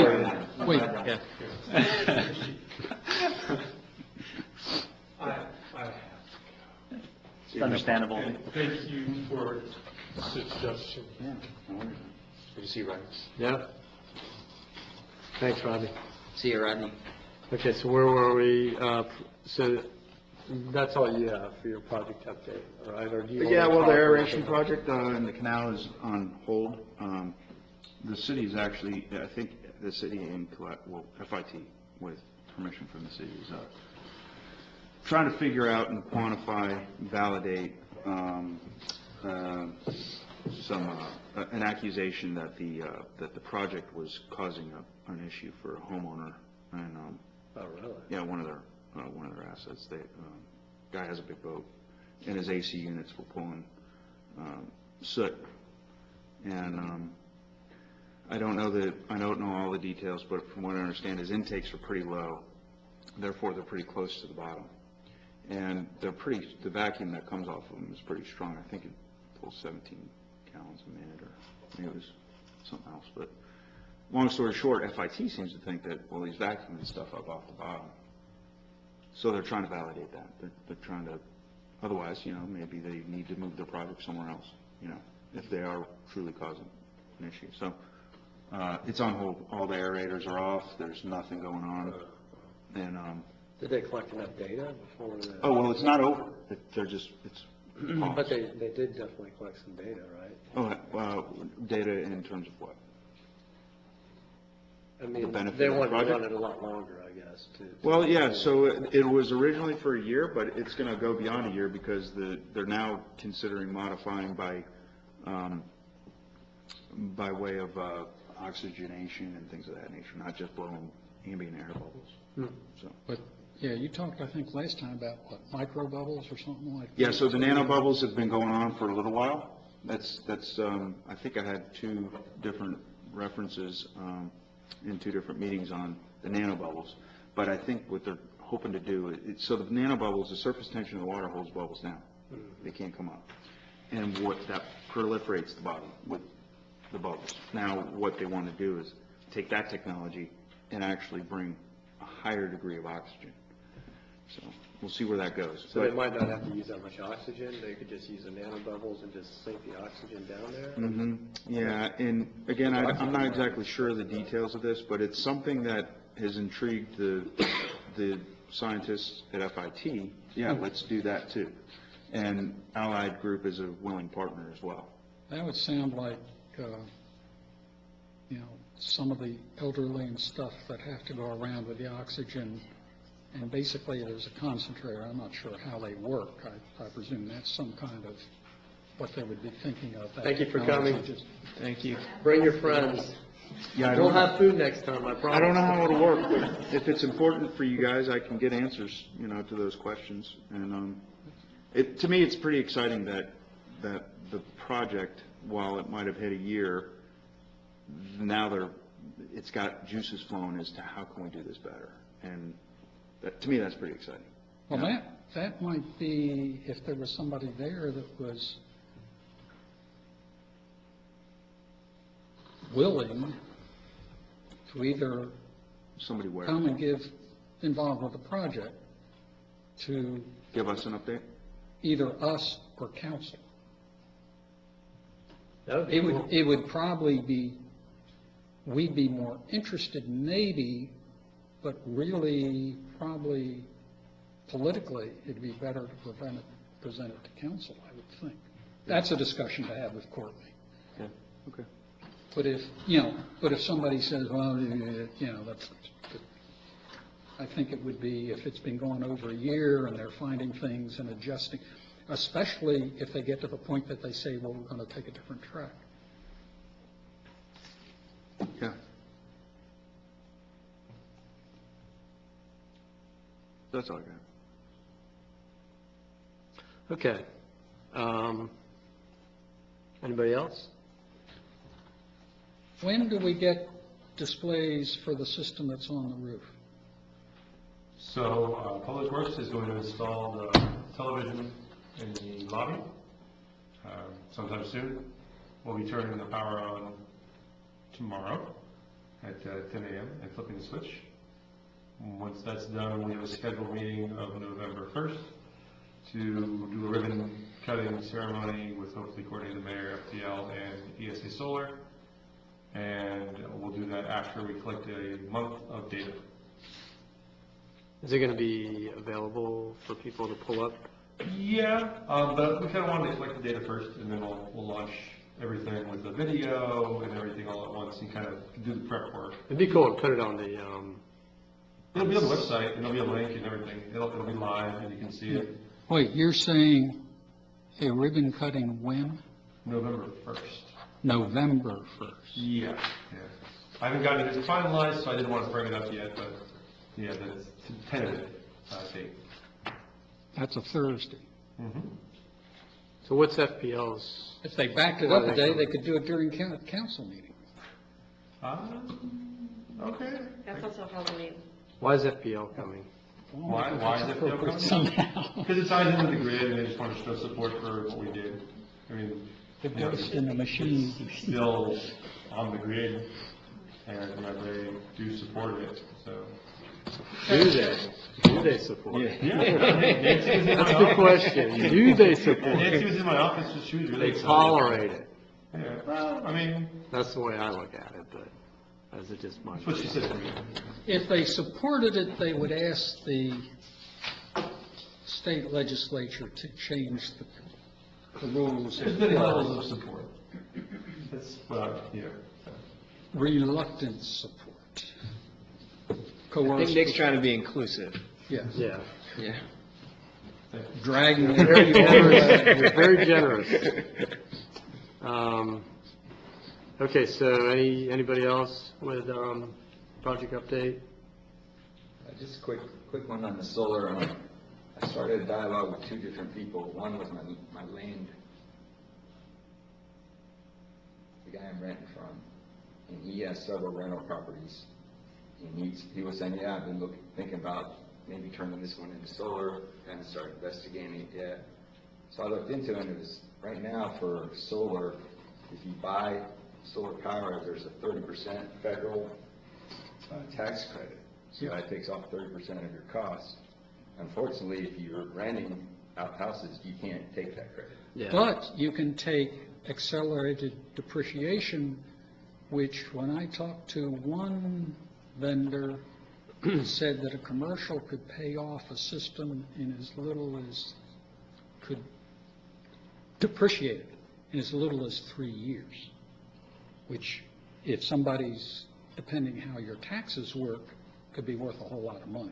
Wait. Yeah. It's understandable. And thank you for suggestion. Good to see you, Ryan. Yep. Thanks, Robbie. See you, Rodney. Okay, so where were we? So that's all you have for your project update, all right? Or do you want Yeah, to well, the talk aeration about- project in the canal is on hold. The city is actually, I think the city and, FIT, with permission from the city, is trying to figure out and quantify, validate an accusation that the project was causing an issue for a homeowner. And, Oh, really? yeah, one of their assets. Guy has a big boat, and his AC units were pulling soot. And I don't know all the details, but from what I understand, his intakes are pretty low. Therefore, they're pretty close to the bottom. And the vacuum that comes off of them is pretty strong. I think it pulls 17 gallons a minute, or maybe it was something else. But long story short, FIT seems to think that, well, he's vacuuming stuff up off the bottom. So they're trying to validate that. They're trying to, otherwise, maybe they need to move their project somewhere else, if they are truly causing an issue. So it's on hold. All the aerators are off. There's nothing going on. And Did they collect enough data before the? Oh, well, it's not over. They're just, it's But paused. they did definitely collect some data, right? Data in terms of what? I mean, benefit they of the wanted to project? run it a lot longer, I guess, to. Well, yeah, so it was originally for a year, but it's going to go beyond a year because they're now considering modifying by way of oxygenation and things of that nature, not just blowing ambient air bubbles. So. But, yeah, you talked, I think, last time about, what, micro bubbles or something like that? Yeah, so the nanobubbles have been going on for a little while. That's I think I had two different references in two different meetings on the nanobubbles. But I think what they're hoping to do, so the nanobubbles, the surface tension of the water holds bubbles down. They can't come up. And what that proliferates the bottom with the bubbles. Now, what they want to do is take that technology and actually bring a higher degree of oxygen. So we'll see where that goes. So they might not have to use that much oxygen, they could just use the nanobubbles and just sink the oxygen down there? Mm-hmm. Yeah, and again, I'm not exactly sure of the details of this, but it's something that has intrigued the scientists at FIT. Yeah, let's do that too. And Allied Group is a willing partner as well. That would sound like, some of the elderly and stuff that have to go around with the oxygen, and basically there's a concentrator. I'm not sure how they work. I presume that's some kind of what they would be thinking of. that Thank you for technology. coming. Thank you. Bring your friends. Yeah, We'll have food next time, I promise. I don't know how it'll work, but if it's important for you guys, I can get answers, to those questions. And to me, it's pretty exciting that the project, while it might have hit a year, now it's got juices flowing as to how can we do this better. And to me, that's pretty exciting. Well, that might be, if there was somebody there that was willing to either Somebody where? come and get involved with the project, to Give us an update? either us or council. That would be cool. It would probably be, we'd be more interested maybe, but really probably politically, it'd be better to present it to council, I would think. That's a discussion to have with Courtney. Yeah, okay. But if somebody says, well, that's, I think it would be, if it's been going over a year and they're finding things and adjusting, especially if they get to the point that they say, well, we're going to take a different track. Yeah. That's all I got. Okay. Anybody else? When do we get displays for the system that's on the roof? So Public Works is going to install the television in the lobby sometime soon. We'll be turning the power on tomorrow at 10 a.m. and flipping the switch. Once that's done, we have a scheduled meeting of November 1st to do a ribbon cutting ceremony with hopefully Courtney, the mayor, FTL, and ESA Solar. And we'll do that after we collect a month of data. Is it going to be available for people to pull up? Yeah, but we kind of wanted to collect the data first, and then we'll launch everything with the video and everything all at once and kind of do the prep work. It'd be cool to put it on the, It'll be on the website, and there'll be a link and everything. It'll be live, and you can see it Wait, you're saying a ribbon cutting when? November 1st. November 1st. Yeah. I haven't gotten it finalized, so I didn't want to bring it up yet, but yeah, that's a tentative date. That's a Thursday. Mm-hmm. So what's FPL's? If they backed it up a day, they could do it during council meeting. Okay. That's also Halloween. Why is FPL coming? Why is it coming? Somehow. Because it ties into the grid, and they just want to show support for what we did. I mean, The ghost in the machine. Still on the grid, and they do support it, so. Do they support? Yeah. Nancy was in That's my the office. question. Do they support? Nancy was in my office, she was really They excited. tolerate it. Yeah, well, I mean. That's the way I look at it, but. As it just might. That's what she said to me. If they supported it, they would ask the state legislature to change the rules. There's many levels of support. That's what I hear. Reluctant support. I think Coerced. Nick's trying to be inclusive. Yes. Yeah. Yeah. Dragging You're very generous. You're very generous. Okay, so anybody else with project update? Just a quick one on the solar. I started a dialogue with two different people. One was my land, the guy I'm renting from, and he has several rental properties. And he was saying, yeah, I've been thinking about maybe turning this one into solar, kind of start investigating it yet. So I looked into it, and it was, right now for solar, if you buy solar power, there's a 30% federal tax credit. So that takes off 30% of your cost. Unfortunately, if you're renting out houses, you can't take that credit. Yeah. But you can take accelerated depreciation, which when I talked to one vendor, said that a commercial could pay off a system in as little as, could depreciate it in as little as 3 years, which if somebody's, depending how your taxes work, could be worth a whole lot of money.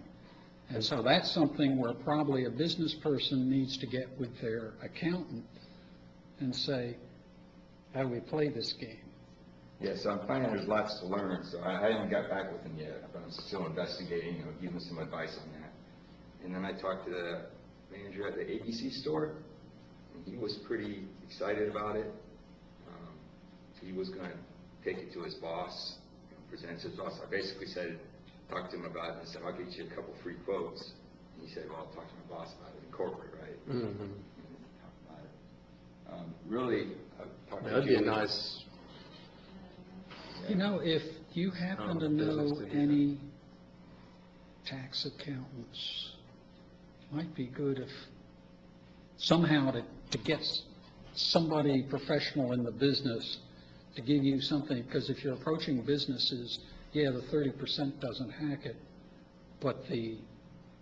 And so that's something where probably a business person needs to get with their accountant and say, how do we play this game? Yeah, so I'm finding there's lots to learn, so I haven't got back with him yet, but I'm still investigating, giving some advice on that. And then I talked to the manager at the ABC store, and he was pretty excited about it. He was going to take it to his boss, present it to his boss. I basically said, talked to him about it, and I said, I'll get you a couple free quotes. And he said, well, I'll talk to my boss about it in corporate, right? Mm-hmm. And talk about it. Really, I've talked to That'd be a Julie. nice. You know, if you happen to know business to do any tax accountants, might be good if somehow to get somebody professional in the business to give you something, because if you're approaching businesses, yeah, the 30% doesn't hack it, but the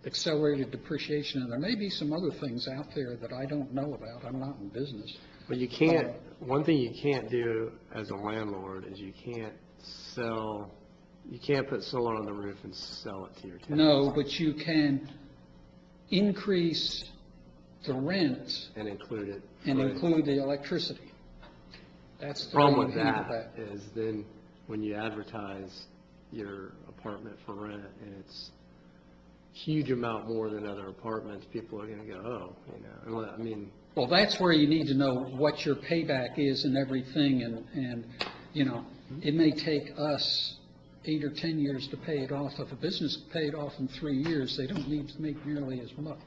accelerated depreciation, and there may be some other things out there that I don't know about, I'm not in business. But you can't, one thing you can't do as a landlord is you can't put solar on the roof and sell it to your tenants. No, but you can increase the rent And include it. and Right. include the electricity. That's The the way problem you with handle that is then when you advertise your apartment for rent and it's huge amount more than other apartments, people are gonna go, oh, I mean. Well, that's where you need to know what your payback is and everything, and, it may take us 8 or 10 years to pay it off. If a business paid it off in 3 years, they don't need to make nearly as much,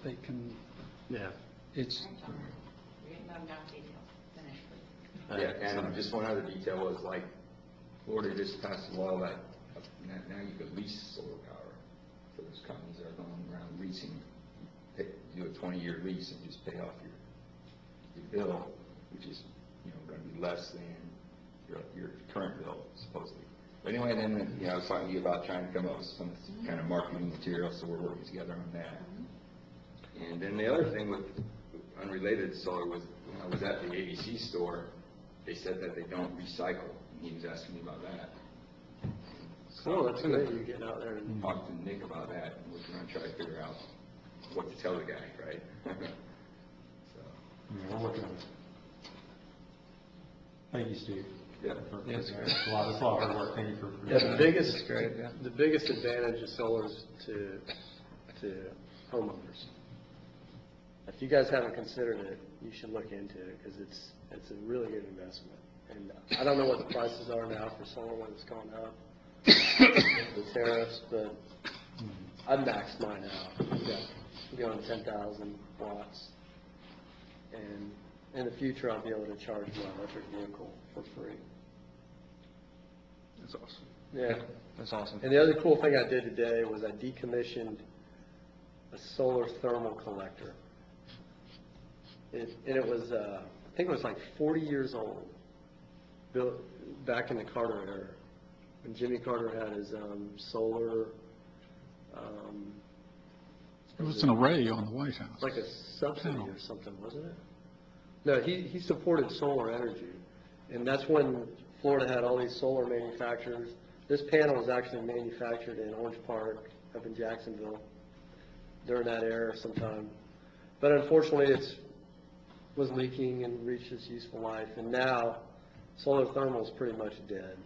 they can, Yeah. it's, We didn't have enough details. Finish, please. Yeah, and just one other detail was like, Florida just passed a law that now you could lease solar power. So there's companies that are going around leasing, do a 20-year lease and just pay off your bill, which is, going to be less than your current bill, supposedly. But anyway, then, I was talking to you about trying to come up with some kind of marketing material, so we're working together on that. And then the other thing with unrelated to solar was when I was at the ABC store, they said that they don't recycle. And he was asking me about that. Oh, that's great, you're getting out there and. Talked to Nick about that, and we're going to try to figure out what to tell the guy, right? Yeah, we're working on it. Thank you, Steve. Yeah. That's a lot of hard work. Thank you for. Yeah, the biggest advantage of solar is to homeowners. If you guys haven't considered it, you should look into it, because it's a really good investment. And I don't know what the prices are now for solar when it's gone up, the tariffs, but I've maxed mine out. I'm going 10,000 watts. And in the future, I'll be able to charge my electric vehicle for free. That's awesome. Yeah. That's awesome. And the other cool thing I did today was I decommissioned a solar thermal collector. It was, I think it was like 40 years old, built back in the Carter era. when Jimmy Carter had his solar, It was an array on the White House. like a subsidy or something, wasn't it? No, he supported solar energy, and that's when Florida had all these solar manufacturers. This panel was actually manufactured in Orange Park, up in Jacksonville, during that era sometime. But unfortunately, was leaking and reached its useful life, and now solar thermal is pretty much dead,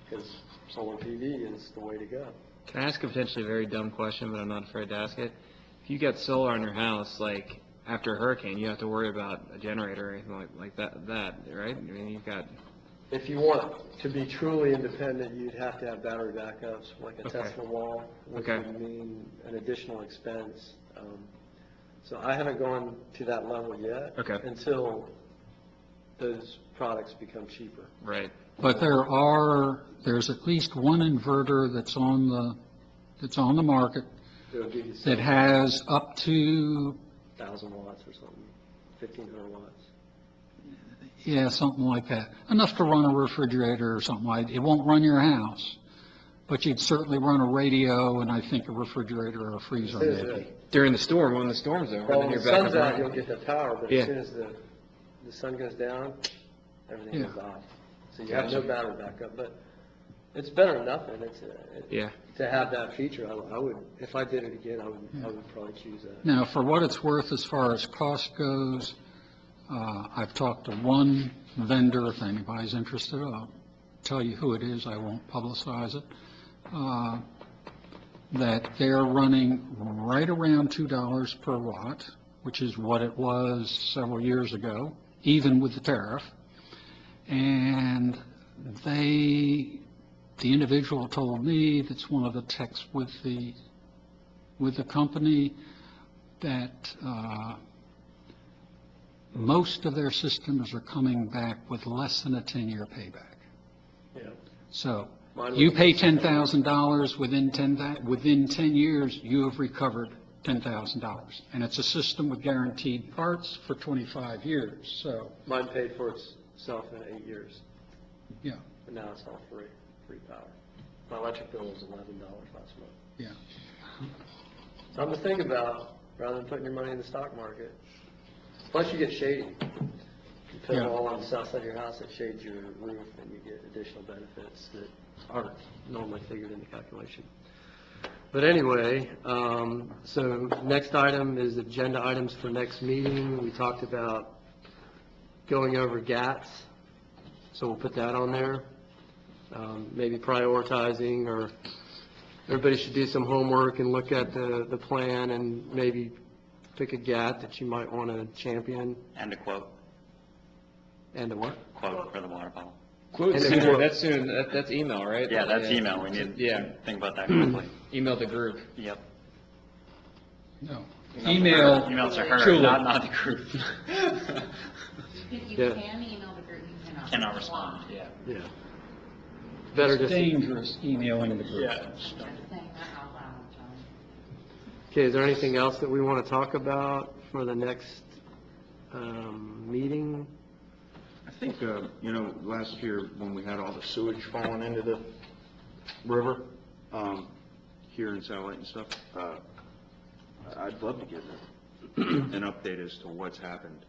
because solar PV is the way to go. Can I ask a potentially very dumb question, but I'm not afraid to ask it? If you got solar on your house, like, after a hurricane, you have to worry about a generator or anything like that, right? I mean, you've got... If you want to be truly independent, you'd have to have battery backups, like a Okay. Tesla wall, which Okay. would mean an additional expense. So I haven't gone to that level yet. Okay. Until those products become cheaper. Right. But there's at least one inverter that's on the market It'll give you that has up to, 1,000 watts or something, 1,500 watts. yeah, something like that. Enough to run a refrigerator or something like, it won't run your house, but you'd certainly run a radio and I think a refrigerator or a freezer As soon as maybe. During the storm, when the storm's over, Well, then when you're the back sun's up out, running. you'll get the power, but Yeah. as soon as the sun goes down, everything Yeah. goes off. So you have no Gotcha. battery backup, but it's better than nothing. Yeah. To have that feature, I would, if I did it again, I would probably choose that. Now, for what it's worth as far as cost goes, I've talked to one vendor, if anybody's interested, I'll tell you who it is, I won't publicize it, that they're running right around $2 per watt, which is what it was several years ago, even with the tariff. And the individual told me, that's one of the techs with the company, that most of their systems are coming back with less than a 10-year payback. Yeah. So Mine you was- pay $10,000, within 10 years, you have recovered $10,000. And it's a system with guaranteed parts for 25 years, so, Mine paid for itself in 8 years, yeah, and now it's all free power. My electric bill was $11 last month. yeah. Something to think about, rather than putting your money in the stock market. Plus, you get shading. You put it Yeah. all on the south side of your house, it shades your roof, and you get additional benefits that aren't normally figured in the calculation. But anyway, so next item is agenda items for next meeting. We talked about going over GATS, so we'll put that on there. Maybe prioritizing, or everybody should do some homework and look at the plan and maybe pick a GAT that you might want to champion. And a quote, And a what? quote for the water bottle. Quote And a sooner, quote. that's email, right? Yeah, that's email, we need Yeah. to think about that quickly. Email the group. Yep. No. Email Email to her, Julie. not the group. You Yeah. can email the group, you cannot. Cannot respond, yeah. Yeah. Better It's just, dangerous emailing the group. Yeah. Just saying that out loud, John. okay, is there anything else that we want to talk about for the next meeting? I think, last year when we had all the sewage falling into the river, here in Satellite and stuff, I'd love to get an update as to what's happened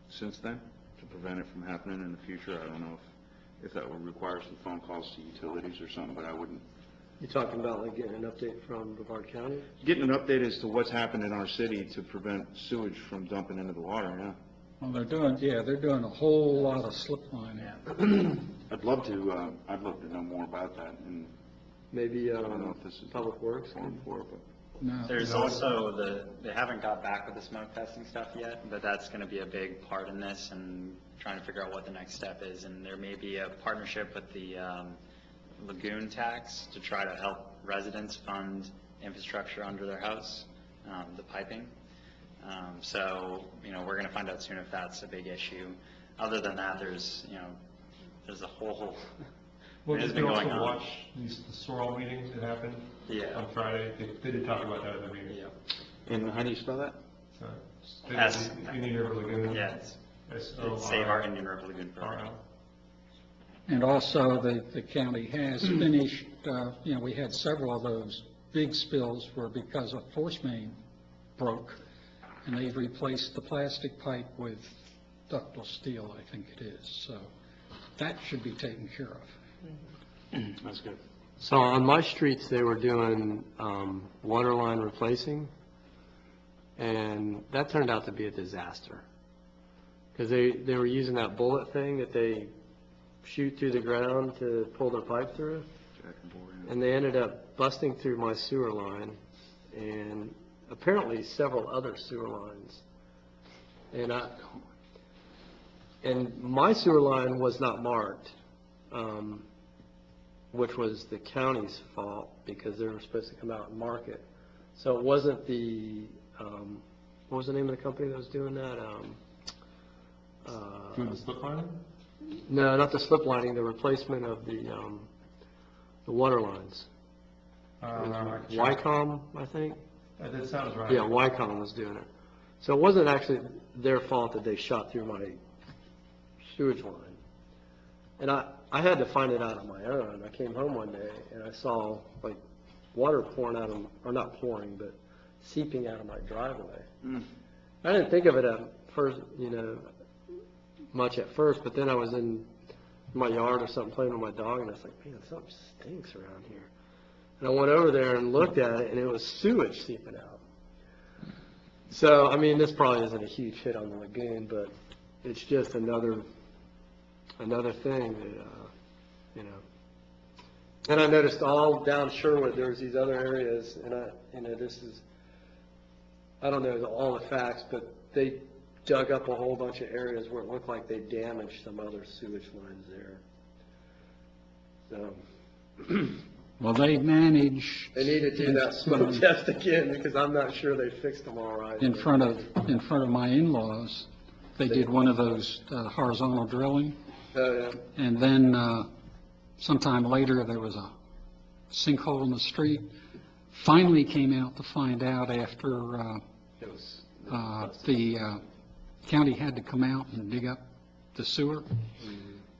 since then to prevent it from happening in the future. I don't know if that would require some phone calls to utilities or something, but I wouldn't. You talking about like getting an update from Brevard County? Getting an update as to what's happened in our city to prevent sewage from dumping into the water, yeah. Well, they're doing a whole lot of slip lining. I'd love to know more about that, and Maybe I don't know if this is Public Works? going for it, but. No. There's also they haven't got back with the smoke testing stuff yet, but that's going to be a big part in this and trying to figure out what the next step is. And there may be a partnership with the lagoon tax to try to help residents fund infrastructure under their house, the piping. So, we're going to find out soon if that's a big issue. Other than that, there's a whole Well, has you been can going also on. watch the Sorrel meeting that happened Yeah. on Friday. They did talk about that at the meeting. Yeah. And how do you spell that? So, S- Indian River Lagoon. Yeah, it's S-O-R-R-L. Save Our Indian River Lagoon program. And also, the county has finished, we had several of those big spills where because a force main broke, and they've replaced the plastic pipe with ductile steel, I think it is. So that should be taken care of. That's good. So on my streets, they were doing water line replacing, and that turned out to be a disaster. Because they were using that bullet thing that they shoot through the ground to pull their pipe through. And they ended up busting through my sewer line and apparently several other sewer lines. And my sewer line was not marked, which was the county's fault because they were supposed to come out and mark it. So it wasn't the, what was the name of the company that was doing that? Doing the slip line? No, not the slip lining, the replacement of the water lines. Wycom, I think? That sounds right. Yeah, Wycom was doing it. So it wasn't actually their fault that they shot through my sewage line. And I had to find it out on my own. I came home one day and I saw like water pouring out of, or not pouring, but seeping out of my driveway. I didn't think of it at first, much at first, but then I was in my yard or something playing with my dog and I was like, man, something stinks around here. And I went over there and looked at it and it was sewage seeping out. So, I mean, this probably isn't a huge hit on the lagoon, but it's just another thing that, And I noticed all down Sherwood, there's these other areas, and I don't know all the facts, but they dug up a whole bunch of areas where it looked like they damaged some other sewage lines there. So. Well, they manage. They need to do that smoke test again because I'm not sure they fixed them all right. In front of my in-laws, they did one of those horizontal drilling. Oh, yeah. And then sometime later, there was a sinkhole in the street. Finally came out to find out after the county had to come out and dig up the sewer.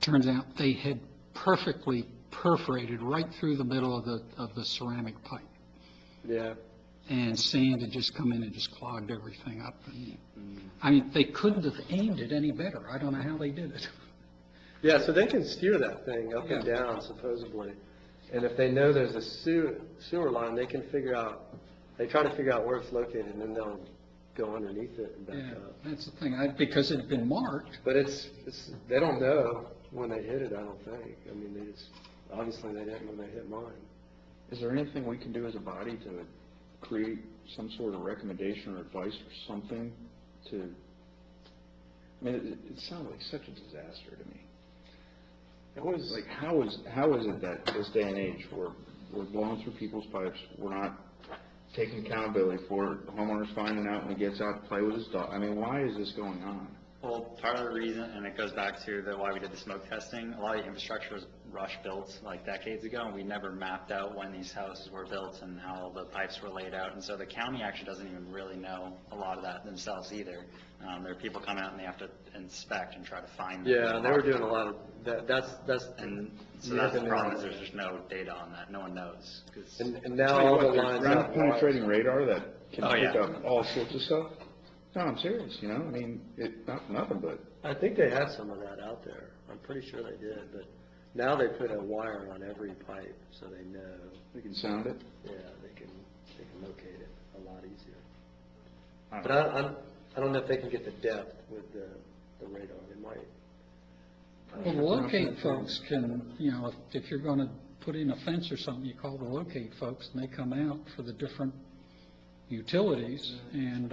Turns out they had perfectly perforated right through the middle of the ceramic pipe. Yeah. And sand had just come in and just clogged everything up. And, I mean, they couldn't have aimed it any better. I don't know how they did it. Yeah, so they can steer that thing up and down, supposedly. And if they know there's a sewer line, they can they try to figure out where it's located, and then they'll go underneath it and back up. That's the thing, because it had been marked. But they don't know when they hit it, I don't think. I mean, obviously they didn't when they hit mine. Is there anything we can do as a body to create some sort of recommendation or advice or something to, I mean, it sounds like such a disaster to me. It was like, how is it that this day and age we're blowing through people's pipes, we're not taking accountability for it, the homeowner's finding out when he gets out to play with his dog? I mean, why is this going on? Well, part of the reason, and it goes back to why we did the smoke testing, a lot of the infrastructure was rush built like decades ago, and we never mapped out when these houses were built and how the pipes were laid out. And so the county actually doesn't even really know a lot of that themselves either. There are people come out and they have to inspect and try to find them. Yeah, they were doing a lot of that. And so that's the problem, is there's just no data on that. No one knows. And now all the lines ground have penetrating radar that can pick yeah. up all sorts of stuff. No, I'm serious, I mean, nothing but. I think they had some of that out there. I'm pretty sure they did, but now they put a wire on every pipe so they know. They can sound it? Yeah, they can locate it a lot easier. But I don't know if they can get the depth with the radar. They might. Well, the locate folks can, if you're going to put in a fence or something, you call the locate folks and they come out for the different utilities, and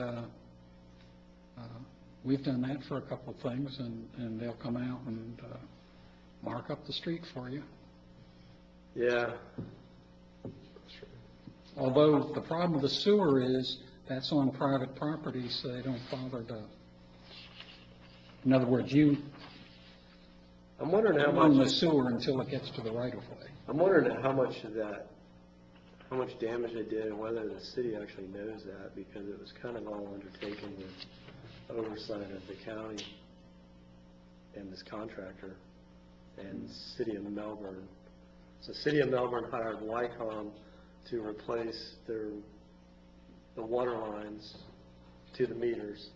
we've done that for a couple of things, and they'll come out and mark up the street for you. Yeah. Although the problem with the sewer is that's on private property, so they don't bother to. In other words, I'm wondering how own much the sewer until it gets to the right of way. I'm wondering how much damage they did, and whether the city actually knows that, because it was kind of all undertaken with oversight of the county and this contractor. and City of Melbourne. So City of Melbourne hired Wycom to replace the water lines to the meters,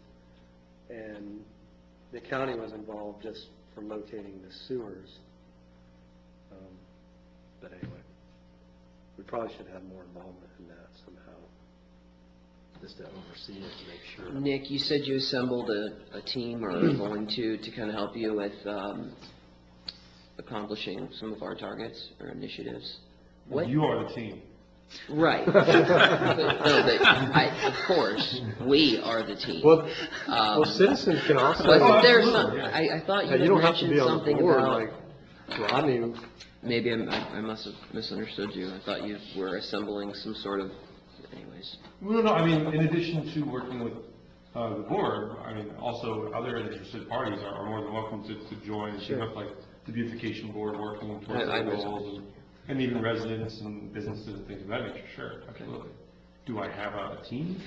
and the county was involved just from locating the sewers. But anyway, we probably should have more involvement in that somehow, just to oversee it and make sure. Nick, you said you assembled a team or are going to kind of help you with accomplishing some of our targets or initiatives. What? You are the team. Right. But of course, we are the team. Well, citizens can also. Wasn't there some, I thought you had don't have to mentioned be on the something board about. like Rodney. Maybe I must have misunderstood you. I thought you were assembling some sort of, anyways. Well, no, I mean, in addition to working with the board, I mean, also other interested parties are more than welcome to join. Sure. You have like the beautification board working towards I their understand. goals, and even residents and businesses and things of that nature. Sure, absolutely. Do I have a team?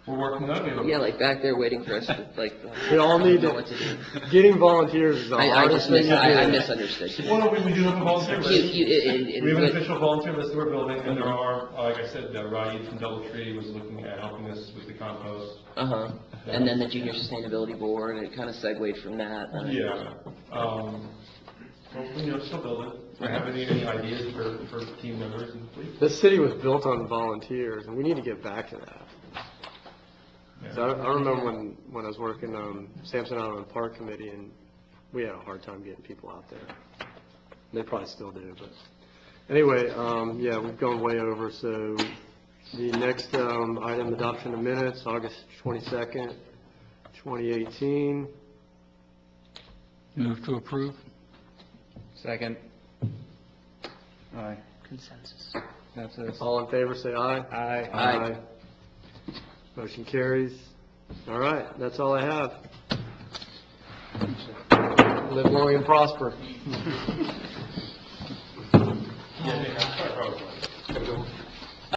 We're working on it. Yeah, like back there waiting for us to, like, We all need know to, what to do. getting volunteers is the I hardest just thing to do. I misunderstood. Well, no, we do have a volunteer list. We have an But- official volunteer list that we're building, and there are, like I said, Raid from Doubletree was looking at helping us with the compost. Uh-huh. And then the Junior Sustainability Board, and it kind of segued from that. Yeah. Well, you know, still building. If you have any ideas for team members, and please. This city was built on volunteers, and we need to get back to that. So I remember when I was working on Sampson Island Park Committee, and we had a hard time getting people out there. They probably still do, but anyway, yeah, we've gone way over. So the next item, adoption of minutes, August 22nd, 2018. Move to approve. Second. Aye. Consensus. That's it. All in favor, say aye. Aye. Aye. Motion carries. All right, that's all I have. Live long and prosper. Yeah,